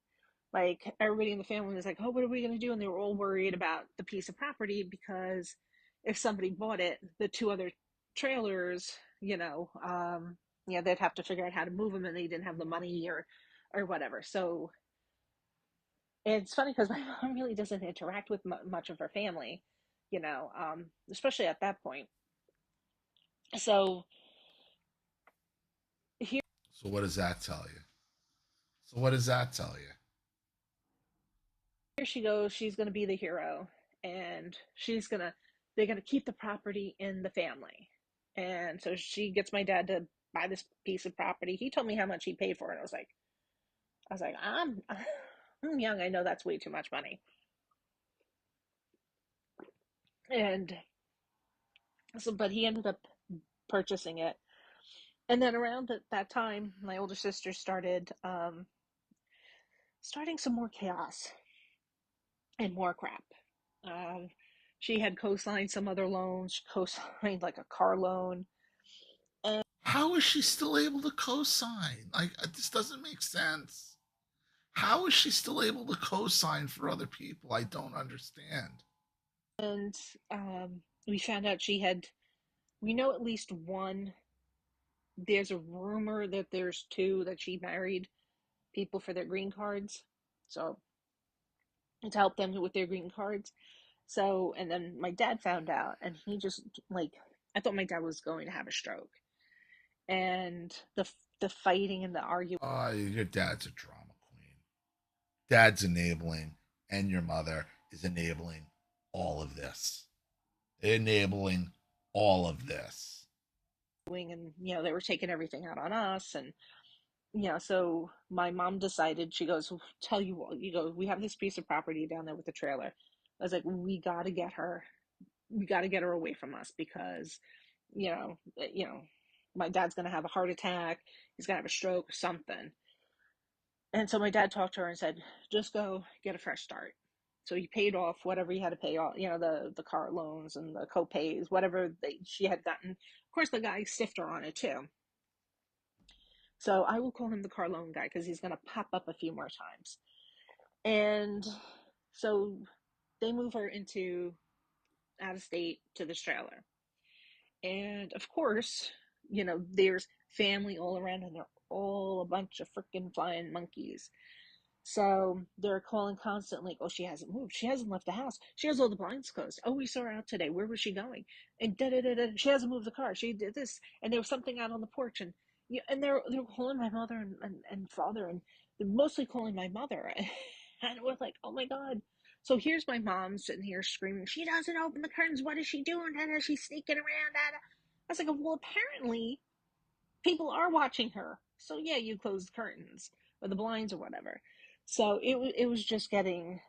like everybody in the family was like, oh, what are we going to do? And they were all worried about the piece of property because if somebody bought it, the two other trailers, yeah, they'd have to figure out how to move them, and they didn't have the money or whatever. So it's funny because my mom really doesn't interact with much of her family, especially at that point. So here So what does that tell you? So what does that tell you? she goes. She's going to be the hero, and they're going to keep the property in the family. And so she gets my dad to buy this piece of property. He told me how much he paid for it. I was like, I'm young. I know that's way too much money. And so, but he ended up purchasing it. And then around that time, my older sister started starting some more chaos and more crap. She had co-signed some other loans. She co-signed like a car loan. And How is she still able to co-sign? Like, this doesn't make sense. How is she still able to co-sign for other people? I don't understand. and we found out we know at least one. There's a rumor that there's two that she married people for their green cards. So to help them with their green cards. So, and then my dad found out, and he just like, I thought my dad was going to have a stroke. And the fighting and the arguing. Your dad's a drama queen. Dad's enabling, and your mother is enabling all of this. Enabling all of this. And they were taking everything out on us. And so my mom decided, she goes, tell you what, we have this piece of property down there with the trailer. I was like, we got to get her away from us, because you know my dad's going to have a heart attack, he's going to have a stroke or something. And so my dad talked to her and said, just go get a fresh start. So he paid off whatever he had to pay off, the car loans and the co-pays, whatever she had gotten. Of course, the guy stiffed her on it too. So I will call him the car loan guy, because he's going to pop up a few more times. And so they move her into out of state to this trailer. And of course, there's family all around, and they're all a bunch of freaking flying monkeys. So they're calling constantly. Oh, she hasn't moved. She hasn't left the house. She has all the blinds closed. Oh, we saw her out today. Where was she going? And da da da da. She hasn't moved the car. She did this, and there was something out on the porch. And and they're calling my mother and father, and they're mostly calling my mother. And we're like, oh my god. So here's my mom sitting here screaming, she doesn't open the curtains. What is she doing? And she's sneaking around. I was like, well, apparently people are watching her. So yeah, you close the curtains or the blinds or whatever. So it was getting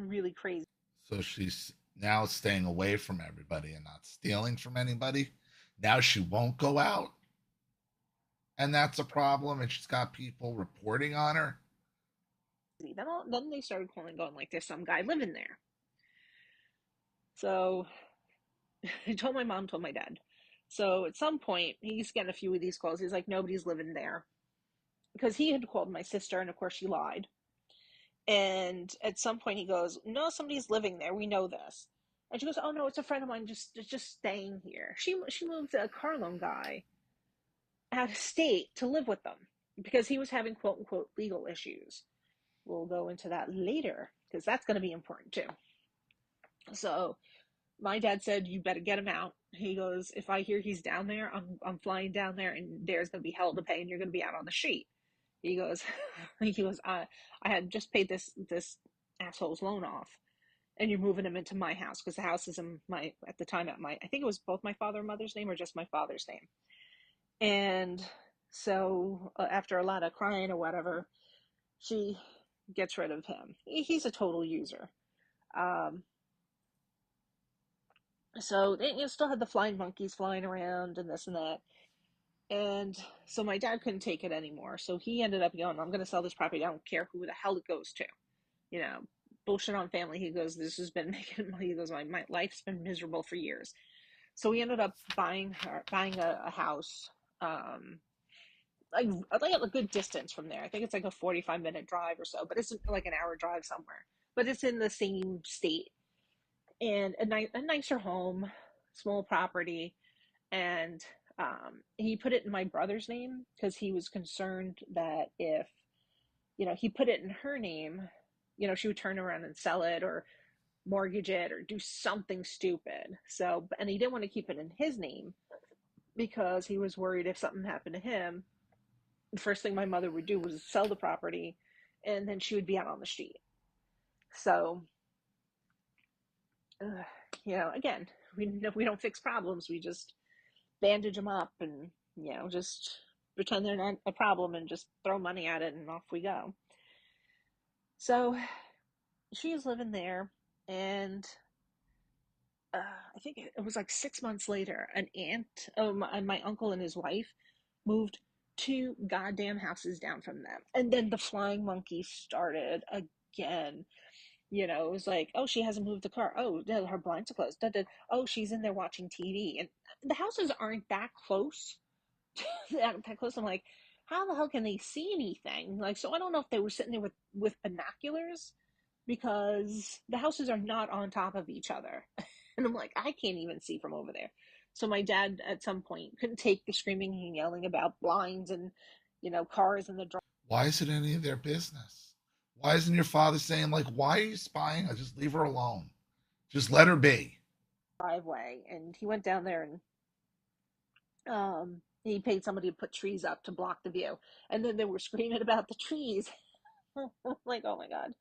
really crazy. So she's now staying away from everybody and not stealing from anybody. Now she won't go out. And that's a problem. And she's got people reporting on her. Then they started calling, going like, there's some guy living there. So I told my mom, told my dad. So at some point, he's getting a few of these calls. He's like, nobody's living there. Because he had called my sister, and of course she lied. And at some point he goes, no, somebody's living there. We know this. And she goes, oh no, it's a friend of mine just staying here. She moved a car loan guy out of state to live with them, because he was having quote unquote legal issues. We'll go into that later, because that's going to be important too. So my dad said, you better get him out. He goes, if I hear he's down there, I'm flying down there, and there's going to be hell to pay, and you're going to be out on the street. He goes, I had just paid this asshole's loan off, and you're moving him into my house, because the house is in at the time, I think it was both my father and mother's name, or just my father's name. And so after a lot of crying or whatever, she gets rid of him. He's a total user. Um, so you still had the flying monkeys flying around and this and that. And so my dad couldn't take it anymore. So he ended up going, I'm going to sell this property. I don't care who the hell it goes to. Bullshit on family. He goes, this has been making money. He goes, my life's been miserable for years. So we ended up buying a house, like a good distance from there. I think it's like a 45-minute drive or so, but it's like an hour drive somewhere. But it's in the same state, and a nicer home, small property. And he put it in my brother's name, because he was concerned that if he put it in her name, she would turn around and sell it or mortgage it or do something stupid. So, and he didn't want to keep it in his name, because he was worried if something happened to him, the first thing my mother would do was sell the property, and then she would be out on the street. So, again, we don't fix problems. We just bandage them up, and just pretend they're not a problem, and just throw money at it, and off we go. So she's living there, and I think it was like 6 months later, an aunt, my uncle and his wife moved 2 goddamn houses down from them. And then the flying monkeys started again. It was like, oh, she hasn't moved the car. Oh, her blinds are closed. Oh, she's in there watching TV. And the houses aren't that close. That close. I'm like, how the hell can they see anything? Like, so I don't know if they were sitting there with binoculars because the houses are not on top of each other. And I'm like, I can't even see from over there. So my dad at some point couldn't take the screaming and yelling about blinds and, cars in the Why is it any of their business? Why isn't your father saying, like, why are you spying? I just leave her alone. Just let her be. driveway. And he went down there and he paid somebody to put trees up to block the view. And then they were screaming about the trees. Like, oh my God,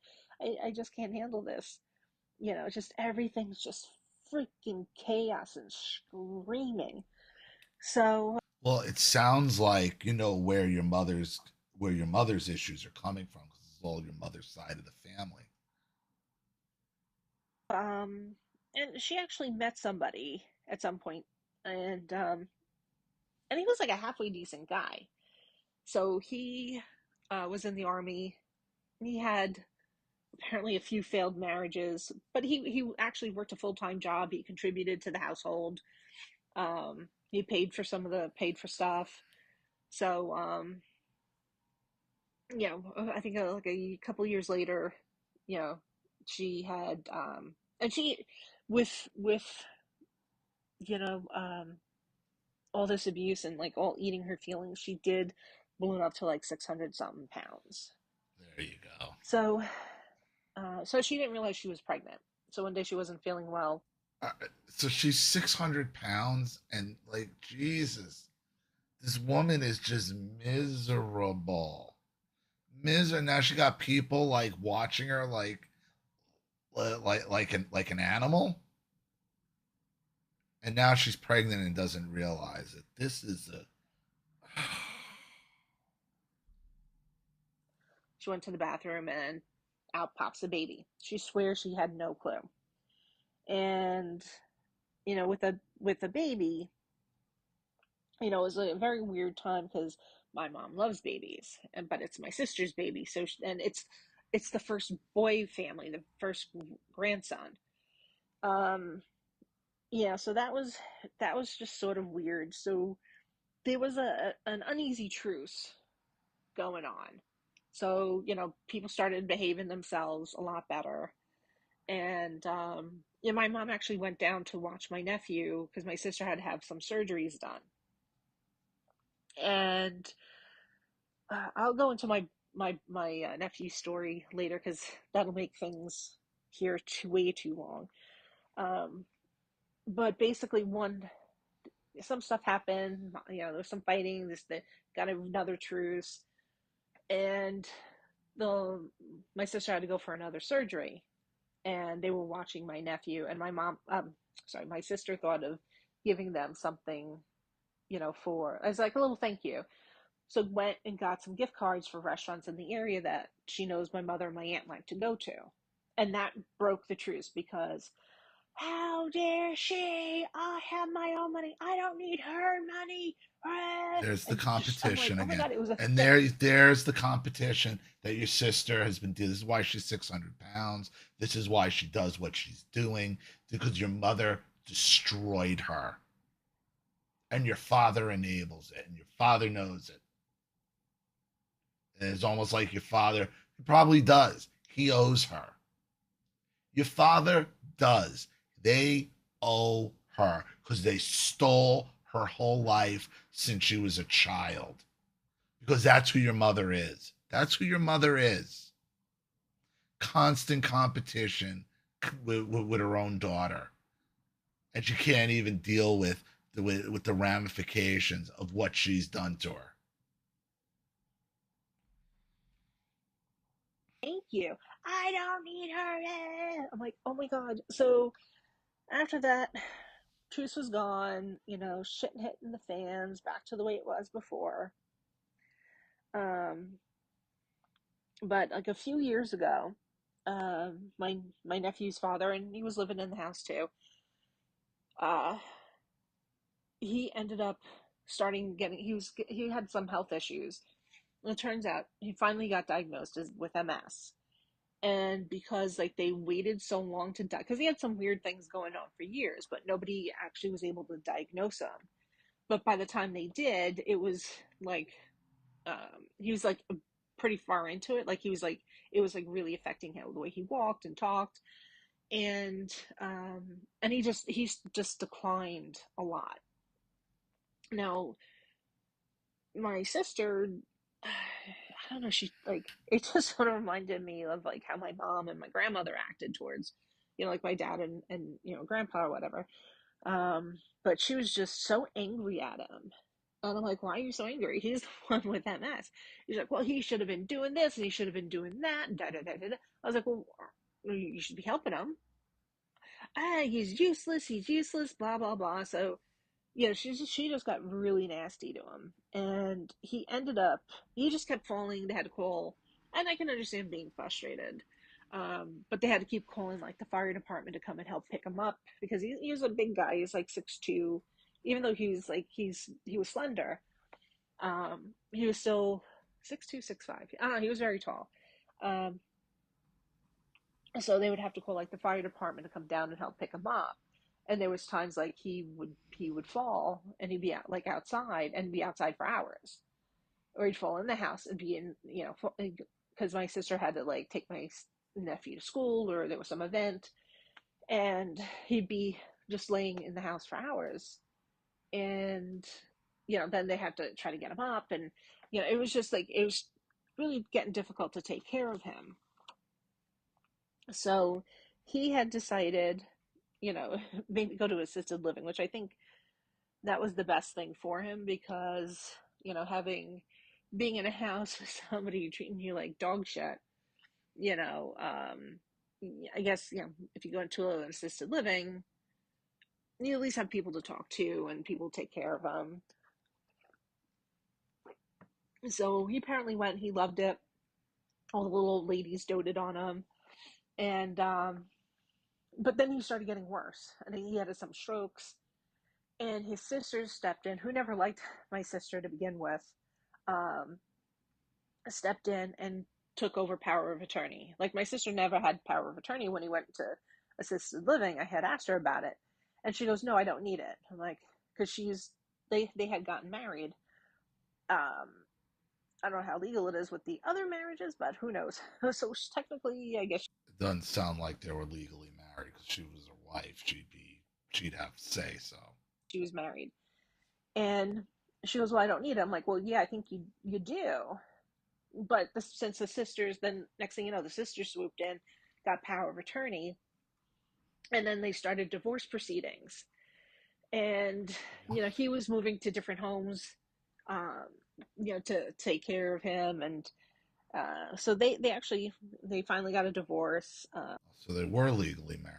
I just can't handle this. Just everything's just freaking chaos and screaming. So, Well, it sounds like you know where your mother's issues are coming from because it's all your mother's side of the family. and she actually met somebody at some point, and he was like a halfway decent guy. So he was in the army. He had apparently a few failed marriages, but he actually worked a full time job. He contributed to the household. He paid for stuff. So I think like a couple years later, you know, she had and she with you know all this abuse and like all eating her feelings, she did balloon up to like 600 something pounds. There you go. So so she didn't realize she was pregnant. So one day she wasn't feeling well. Uh, so she's 600 pounds, and like, Jesus, this woman is just miserable. Now she got people like watching her like an animal, and now she's pregnant and doesn't realize it. This is a She went to the bathroom and out pops the baby. She swears she had no clue. And with a baby, it was a very weird time because my mom loves babies, but it's my sister's baby. So and it's the first boy family, the first grandson. Um, yeah, so that was just sort of weird. So there was an uneasy truce going on. So people started behaving themselves a lot better. And my mom actually went down to watch my nephew because my sister had to have some surgeries done. And I'll go into my nephew's story later because that'll make things here way too long. Um, but basically, some stuff happened. There was some fighting. They got another truce, and the my sister had to go for another surgery, and they were watching my nephew and my mom. Sorry, my sister thought of giving them something, for as like a little thank you. So went and got some gift cards for restaurants in the area that she knows my mother and my aunt like to go to. And that broke the truce because how dare she? I have my own money. I don't need her money. there's the And just I'm like, competition oh my again, God, it was a and there's the competition that your sister has been doing. This is why she's 600 pounds. This is why she does what she's doing because your mother destroyed her, and your father enables it, and your father knows it. And it's almost like your father probably does. He owes her. Your father does. They owe her because they stole her whole life since she was a child. Because that's who your mother is. That's who your mother is. Constant competition with her own daughter. And she can't even deal with the ramifications of what she's done to her. thank you. I don't need her. I'm like, oh my God. So after that, truce was gone, shit hitting the fans, back to the way it was before. Um, but like a few years ago, my nephew's father, and he was living in the house too. Uh, he ended up starting getting he had some health issues. And it turns out he finally got diagnosed with MS. And because like they waited so long to die, because he had some weird things going on for years, but nobody actually was able to diagnose him. But by the time they did, it was like he was like pretty far into it. Like he was like it was like really affecting him the way he walked and talked, and he's just declined a lot. Now my sister, I don't know, she like it just sort of reminded me of like how my mom and my grandmother acted towards, like my dad and grandpa or whatever. But she was just so angry at him. And I'm like, why are you so angry? He's the one with MS. He's like, well, he should have been doing this and he should have been doing that. And da, da, da, da, da. I was like, well, you should be helping him. He's useless. He's useless. Blah blah blah. So she just got really nasty to him, and he just kept falling. They had to call, and I can understand being frustrated, but they had to keep calling like the fire department to come and help pick him up because he was a big guy. He's like 6'2", even though he was slender. He was still 6'2", 6'5". I don't know. He was very tall. Um, so they would have to call like the fire department to come down and help pick him up. And there was times like he would fall and he'd be out like outside and be outside for hours, or he'd fall in the house and be in because my sister had to like take my nephew to school or there was some event, and he'd be just laying in the house for hours, and then they had to try to get him up, and it was just like it was really getting difficult to take care of him. So he had decided, maybe go to assisted living, which I think that was the best thing for him because, having being in a house with somebody treating you like dog shit, you know, um, I guess, if you go into an assisted living, you at least have people to talk to and people take care of him. So he apparently went, he loved it. All the little old ladies doted on him. And, but then he started getting worse and he had some strokes. And his sisters stepped in, who never liked my sister to begin with, um, stepped in and took over power of attorney. Like my sister never had power of attorney when he went to assisted living. I had asked her about it, and she goes, "No, I don't need it." I'm like, because they had gotten married. Um, I don't know how legal it is with the other marriages, but who knows? So technically, I guess It doesn't sound like they were legally married because she was her wife. She'd have to say so. she was married, and she goes, "Well, I don't need it." I'm like, "Well, yeah, I think you do." But since the sisters, then next thing you know, the sisters swooped in, got power of attorney, and then they started divorce proceedings. And he was moving to different homes, um, to take care of him, and so they finally got a divorce. So they were legally married.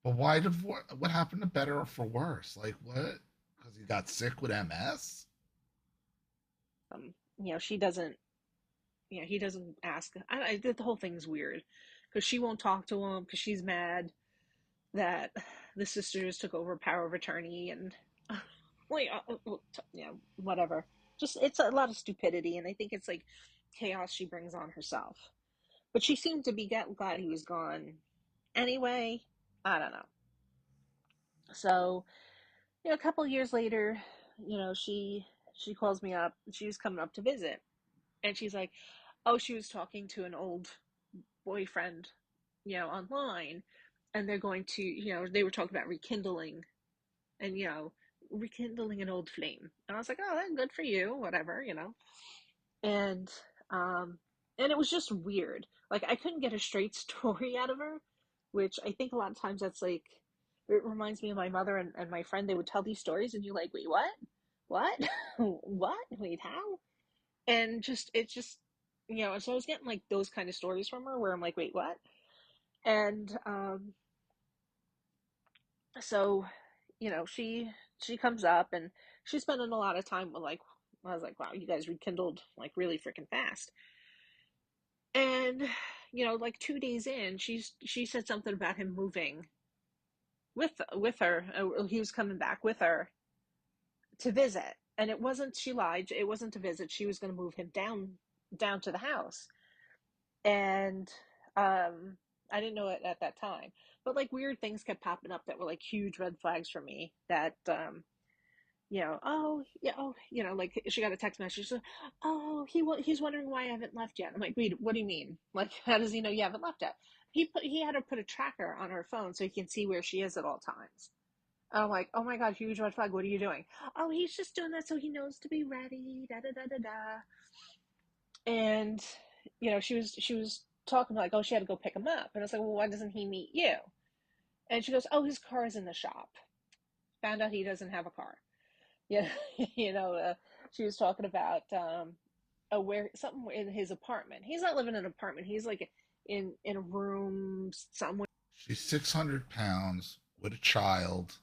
But why divorce? What happened to better or for worse? Like what? Because he got sick with MS? She doesn't. He doesn't ask. The whole thing's weird because she won't talk to him because she's mad that the sisters took over power of attorney and like whatever. Just it's a lot of stupidity, and I think it's like chaos she brings on herself. But she seemed to be glad he was gone anyway. I don't know. So a couple of years later, she calls me up. She was coming up to visit, and she's like, "Oh, she was talking to an old boyfriend, online, and they're going to, they were talking about rekindling and rekindling an old flame." And I was like, "Oh, that's good for you, whatever." And um and it was just weird. Like I couldn't get a straight story out of her, which I think a lot of times that's like it reminds me of my mother and my friend. They would tell these stories and you're like, "Wait, what what, wait, how?" And just it's just so I was getting like those kind of stories from her where I'm like, "Wait, what?" And so she comes up and she's spending a lot of time with like I was like, "Wow, you guys rekindled like really freaking fast." And like 2 days in, she said something about him moving with her. He was coming back with her to visit, and it wasn't. She lied. It wasn't to visit. She was going to move him down to the house. And I didn't know it at that time, but like weird things kept popping up that were like huge red flags for me. That oh yeah, oh like she got a text message. Oh, he's wondering why I haven't left yet. I'm like, wait, what do you mean? Like, how does he know you haven't left yet? He had to put a tracker on her phone so he can see where she is at all times. I'm like, oh my god, huge red flag. What are you doing? Oh, he's just doing that so he knows to be ready. Da da da da da. And she was talking like, oh, she had to go pick him up, and I was like, well, why doesn't he meet you? And she goes, oh, his car's in the shop. Found out he doesn't have a car. Yeah, you know, she was talking about where something in his apartment. He's not living in an apartment. He's like in a room somewhere. She's 600 pounds with a child,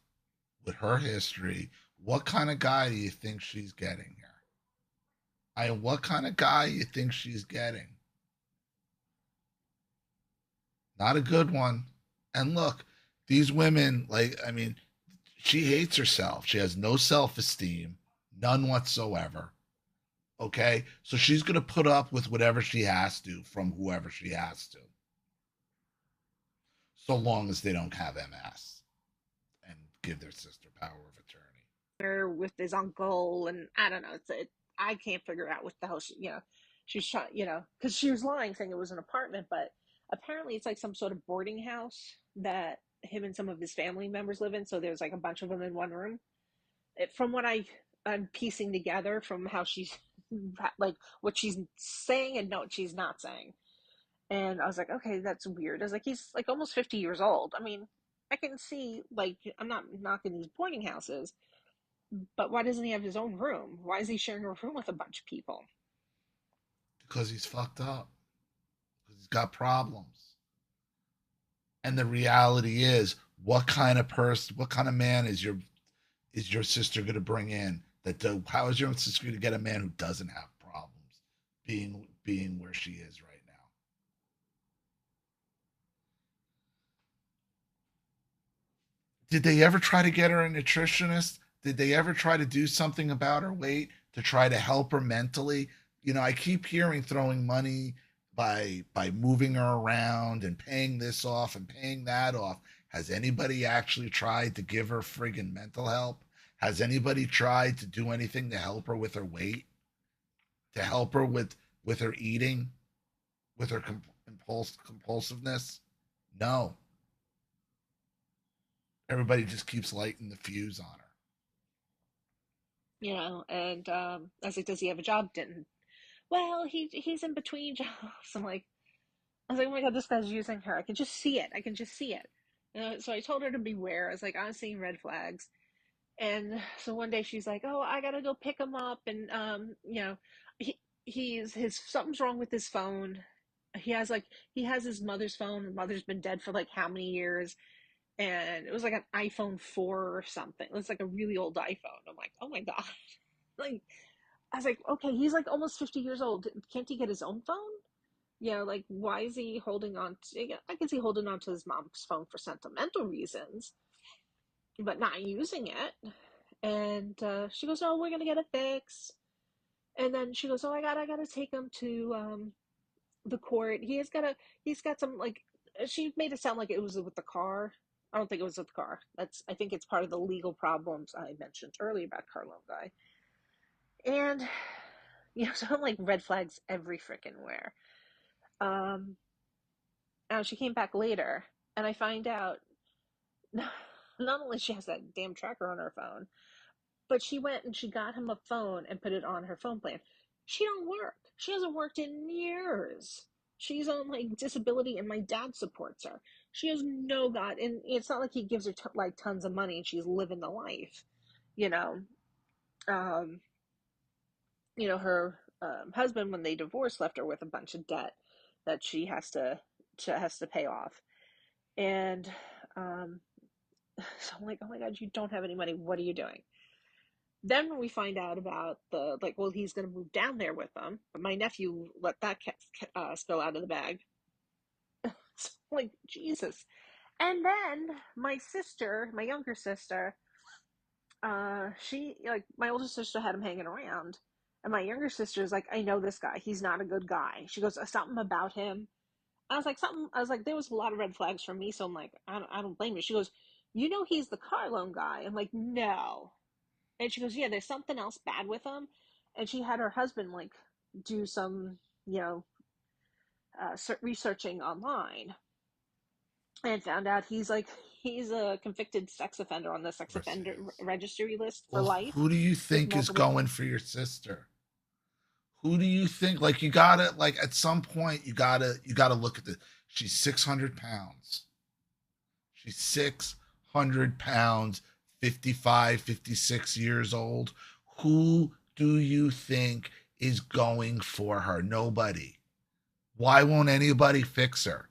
with her history. What kind of guy do you think she's getting here? What kind of guy you think she's getting? Not a good one. And look, these women, like, I mean, she hates herself. She has no self esteem, none whatsoever. Okay. So she's going to put up with whatever she has to from whoever she has to, so long as they don't have MS and give their sister power of attorney. With his uncle, and I don't know. I can't figure out what the hell she's trying, because she was lying saying it was an apartment, but apparently it's like some sort of boarding house that him and some of his family members live in. So there's like a bunch of them in one room. From what I'm piecing together from how she's like what she's saying and what she's not saying. And I was like, okay, that's weird. I was like, he's like almost 50 years old. I mean, I can see, like, I'm not knocking these boarding houses, but why doesn't he have his own room? Why is he sharing a room with a bunch of people? Because he's fucked up. Because he's got problems. And the reality is, what kind of person, what kind of man is your sister going to bring in? How is your sister going to get a man who doesn't have problems, being where she is right now? Did they ever try to get her a nutritionist? Did they ever try to do something about her weight to try to help her mentally? I keep hearing throwing money by moving her around and paying this off and paying that off. Has anybody actually tried to give her friggin' mental help? Has anybody tried to do anything to help her with her weight? To help her with her eating, with her compulsiveness? No. Everybody just keeps lighting the fuse on her. And I was like, does he have a job? Didn't. Well, he's in between jobs. I was like, oh my god, this guy's using her. I can just see it. I can just see it. So I told her to beware. I was like, I'm seeing red flags. And so one day she's like, "Oh, I gotta go pick him up," and he his something's wrong with his phone. He has his mother's phone. His mother's been dead for like how many years, and it was like an iPhone 4 or something. It was like a really old iPhone. I'm like, oh my god, like I was like, okay, he's like almost 50 years old. Can't he get his own phone? Like why is he holding on to? I can see holding on to his mom's phone for sentimental reasons, but not using it. And she goes, "Oh, we're gonna get it fixed." And then she goes, "Oh, I gotta take him to the court. He's got some like." She made it sound like it was with the car. I don't think it was with the car. I think it's part of the legal problems I mentioned earlier about car loan guy. And so I'm like red flags every freaking where. Um, and she came back later, and I find out not only she has that damn tracker on her phone, but she went and she got him a phone and put it on her phone plan. She don't work. She hasn't worked in years. She's on like disability, and my dad supports her. She has no god, and it's not like he gives her like tons of money and she's living the life. You know, um, her husband when they divorced left her with a bunch of debt that she has to pay off, and um, so I'm like, oh my god, you don't have any money. What are you doing? Then when we find out about the like, well, he's going to move down there with them, but my nephew let that spill out of the bag. So, like, Jesus. And then my sister, my younger sister, she like my older sister had him hanging around, and my younger sister's like, I know this guy. He's not a good guy. She goes, something about him. I was like, something. I was like, there was a lot of red flags from me, so I'm like, I don't blame you. She goes, you know, he's the car loan guy. I'm like, no. And she goes, yeah, there's something else bad with him. And she had her husband like do some, you know, researching online, and found out he's a convicted sex offender on the Of sex course it offender is. registry list for Well, life who do you with think is multiple. going for your sister? Who do you think? Like you gotta like at some point you gotta look at the. She's 600 pounds. She's 600 pounds, 55, 56 years old. Who do you think is going for her? Nobody. Why won't anybody fix her?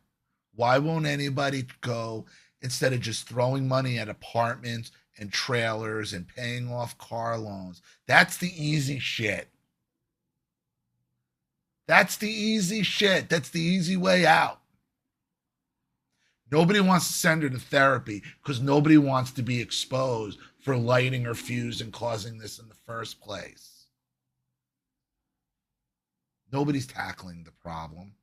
Why won't anybody go instead of just throwing money at apartments and trailers and paying off car loans? That's the easy shit. That's the easy shit. That's the easy way out. Nobody wants to send her to therapy because nobody wants to be exposed for lighting her fuse and causing this in the first place. Nobody's tackling the problem.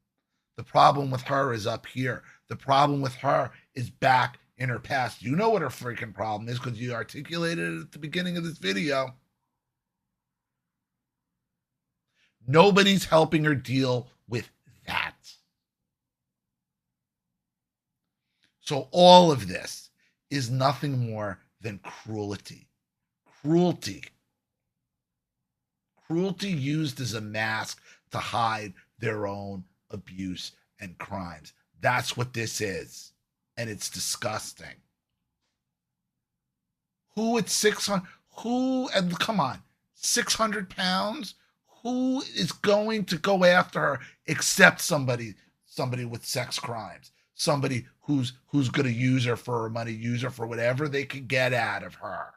The problem with her is up here. The problem with her is back in her past. You know what her freaking problem is because you articulated it at the beginning of this video. Nobody's helping her deal with that. So all of this is nothing more than cruelty. Cruelty. Cruelty used as a mask to hide their own abuse and crimes. That's what this is. And it's disgusting. Who at 600, who, and come on, 600 pounds? Who is going to go after her except somebody with sex crimes? Somebody who's going to use her for her money, use her for whatever they can get out of her.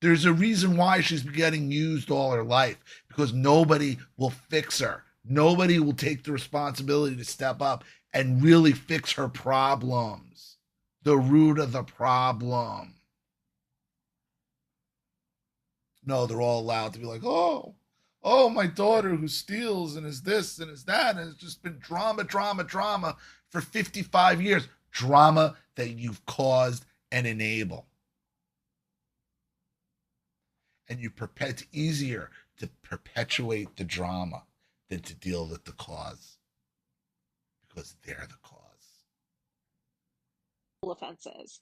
There's a reason why she's been getting used all her life because nobody will fix her. Nobody will take the responsibility to step up and really fix her problems. The root of the problem. No, they're all allowed to be like, oh, my daughter who steals and is this and is that. And it's just been drama, drama, drama for 55 years. Drama that you've caused and enable. And it's easier to perpetuate the drama than to deal with the cause because they're the cause. Offenses.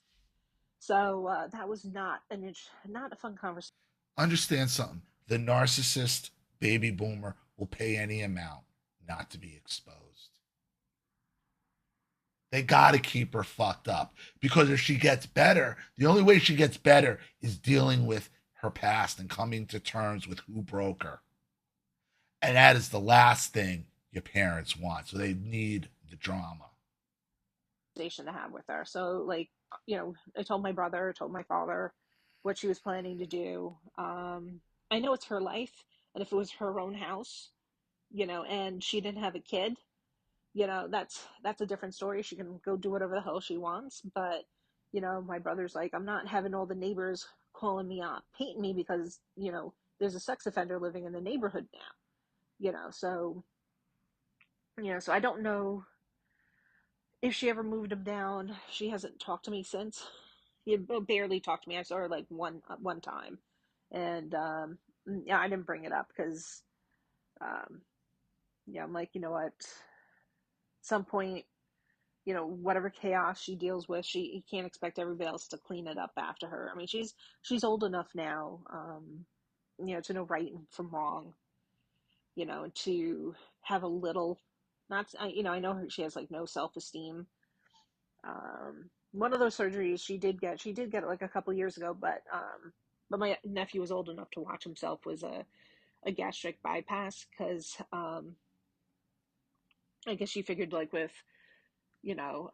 So that was not a fun conversation. Understand something. The narcissist baby boomer will pay any amount not to be exposed. They got to keep her fucked up because if she gets better, the only way she gets better is dealing with her past and coming to terms with who broke her. And that is the last thing your parents want. So they need the drama. To have with her. So like, you know, I told my brother, I told my father what she was planning to do. I know it's her life, and if it was her own house, you know, and she didn't have a kid, you know, that's a different story. She can go do whatever the hell she wants. But, you know, my brother's like, I'm not having all the neighbors calling me up, hating me because, you know, there's a sex offender living in the neighborhood now. You know, so so I don't know if she ever moved him down. She hasn't talked to me since. He barely talked to me. I saw her like one time, and yeah, I didn't bring it up because um, yeah, I'm like, you know what? Some point, you know, whatever chaos she deals with, she can't expect everybody else to clean it up after her. I mean, she's old enough now, you know, to know right from wrong, you know, to have a little, not, you know, I know she has like no self esteem. One of those surgeries she did get it like a couple years ago, but my nephew was old enough to watch himself, was a gastric bypass because I guess she figured like with, you know,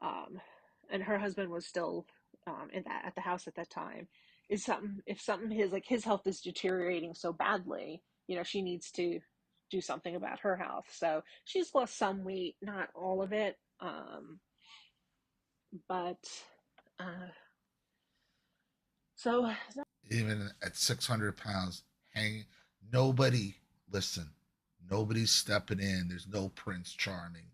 and her husband was still at the house at that time, is something, if something, his health is deteriorating so badly, you know, she needs to do something about her health. So she's lost some weight, not all of it, but uh, so Even at 600 pounds, hanging, nobody, listen, nobody's stepping in. There's no Prince Charming.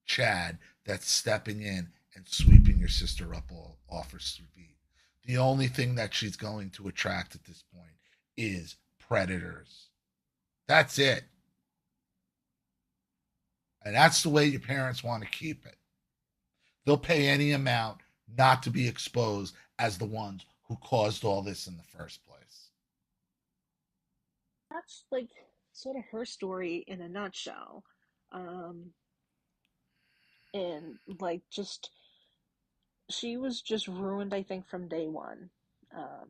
Chad that's stepping in and sweeping your sister up off her feet. The only thing that she's going to attract at this point is predators. That's it. And that's the way your parents want to keep it. They'll pay any amount not to be exposed as the ones who caused all this in the first place. That's like sort of her story in a nutshell. Um, and like just she was just ruined, I think, from day one.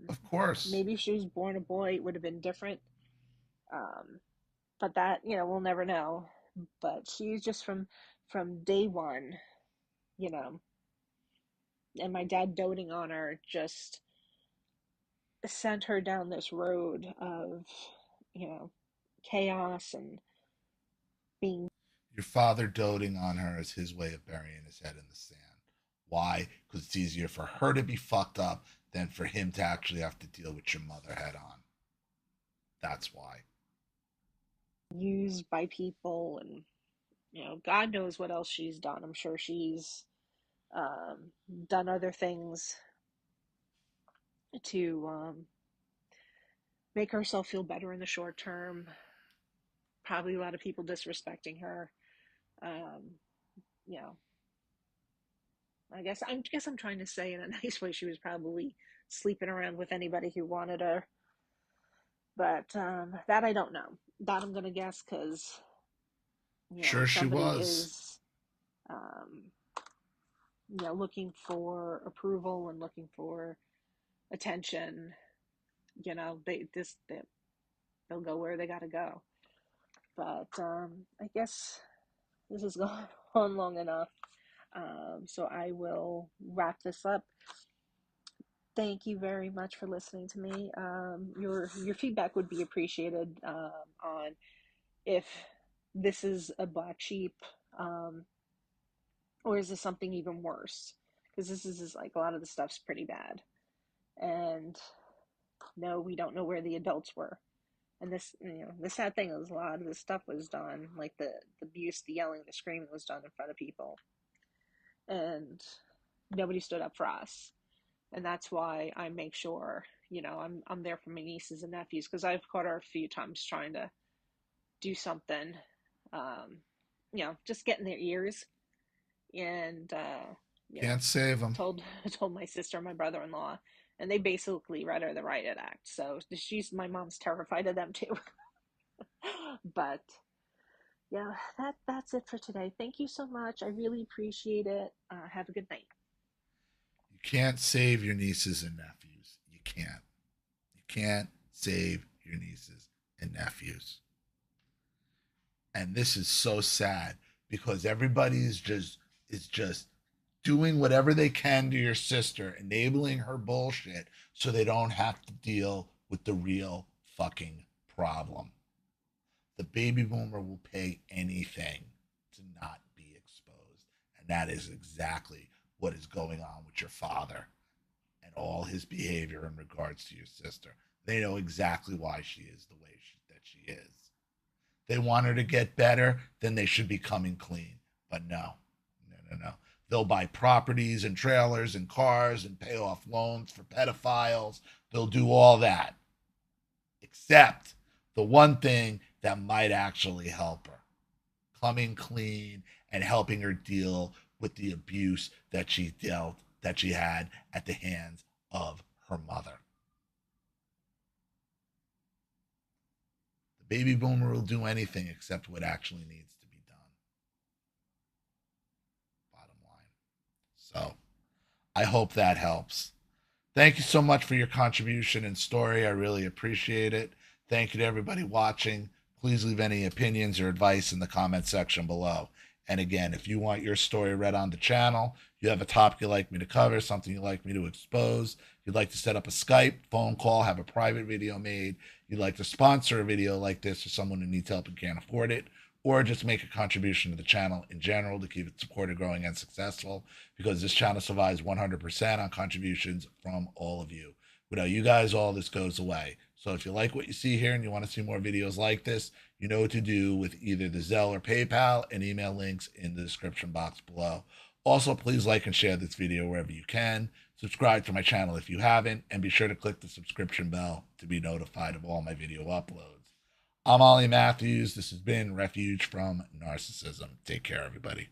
Of course. Maybe if she was born a boy, it would have been different. Um, but that, we'll never know. But she's just from day one, you know, and my dad doting on her just sent her down this road of, you know, chaos and being Your father doting on her is his way of burying his head in the sand. Why? Because it's easier for her to be fucked up than for him to actually have to deal with your mother head on. That's why. used by people, and God knows what else she's done. I'm sure she's um, done other things to make herself feel better in the short term. Probably a lot of people disrespecting her. Um, you know, I guess I'm trying to say in a nice way she was probably sleeping around with anybody who wanted her. But that I don't know. That I'm gonna guess because Sure, if she somebody was. is um, looking for approval and looking for attention, they'll go where they gotta go. But I guess this has gone on long enough. So I will wrap this up. Thank you very much for listening to me. Your feedback would be appreciated on if this is a black sheep, um, or is this something even worse? Because this is like a lot of the stuff's pretty bad, and no, we don't know where the adults were. And this, the sad thing is a lot of this stuff was done, like the abuse, the yelling, the screaming was done in front of people, and nobody stood up for us. And that's why I make sure, I'm there for my nieces and nephews because I've caught her a few times trying to do something, um, just get in their ears, and Can't save them. told told my sister and my brother-in-law, and they basically read her the riot act. So my mom's terrified of them too. But yeah, that's it for today. Thank you so much. I really appreciate it. Have a good night. You can't save your nieces and nephews. You can't. You can't save your nieces and nephews. And this is so sad because everybody is just doing whatever they can to your sister, enabling her bullshit so they don't have to deal with the real fucking problem. The baby boomer will pay anything to not be exposed. And that is exactly what is going on with your father and all his behavior in regards to your sister. They know exactly why she is the way that she is. They want her to get better, then they should be coming clean. But no, no, no, no. They'll buy properties and trailers and cars and pay off loans for pedophiles. They'll do all that. Except the one thing that might actually help her coming clean and helping her deal with the abuse that she had at the hands of her mother. The baby boomer will do anything except what actually needs to be done. Bottom line. So I hope that helps. Thank you so much for your contribution and story. I really appreciate it. Thank you to everybody watching. Please leave any opinions or advice in the comment section below. And again, if you want your story read on the channel, you have a topic you'd like me to cover, something you'd like me to expose, you'd like to set up a Skype, phone call, have a private video made, you'd like to sponsor a video like this for someone who needs help and can't afford it, or just make a contribution to the channel in general to keep it supported, growing, and successful, because this channel survives 100% on contributions from all of you. Without you guys, all this goes away. So if you like what you see here and you want to see more videos like this, you know what to do with either the Zelle or PayPal, and email links in the description box below. Also, please like and share this video wherever you can. Subscribe to my channel if you haven't, and be sure to click the subscription bell to be notified of all my video uploads. I'm Ollie Matthews. This has been Refuge from Narcissism. Take care, everybody.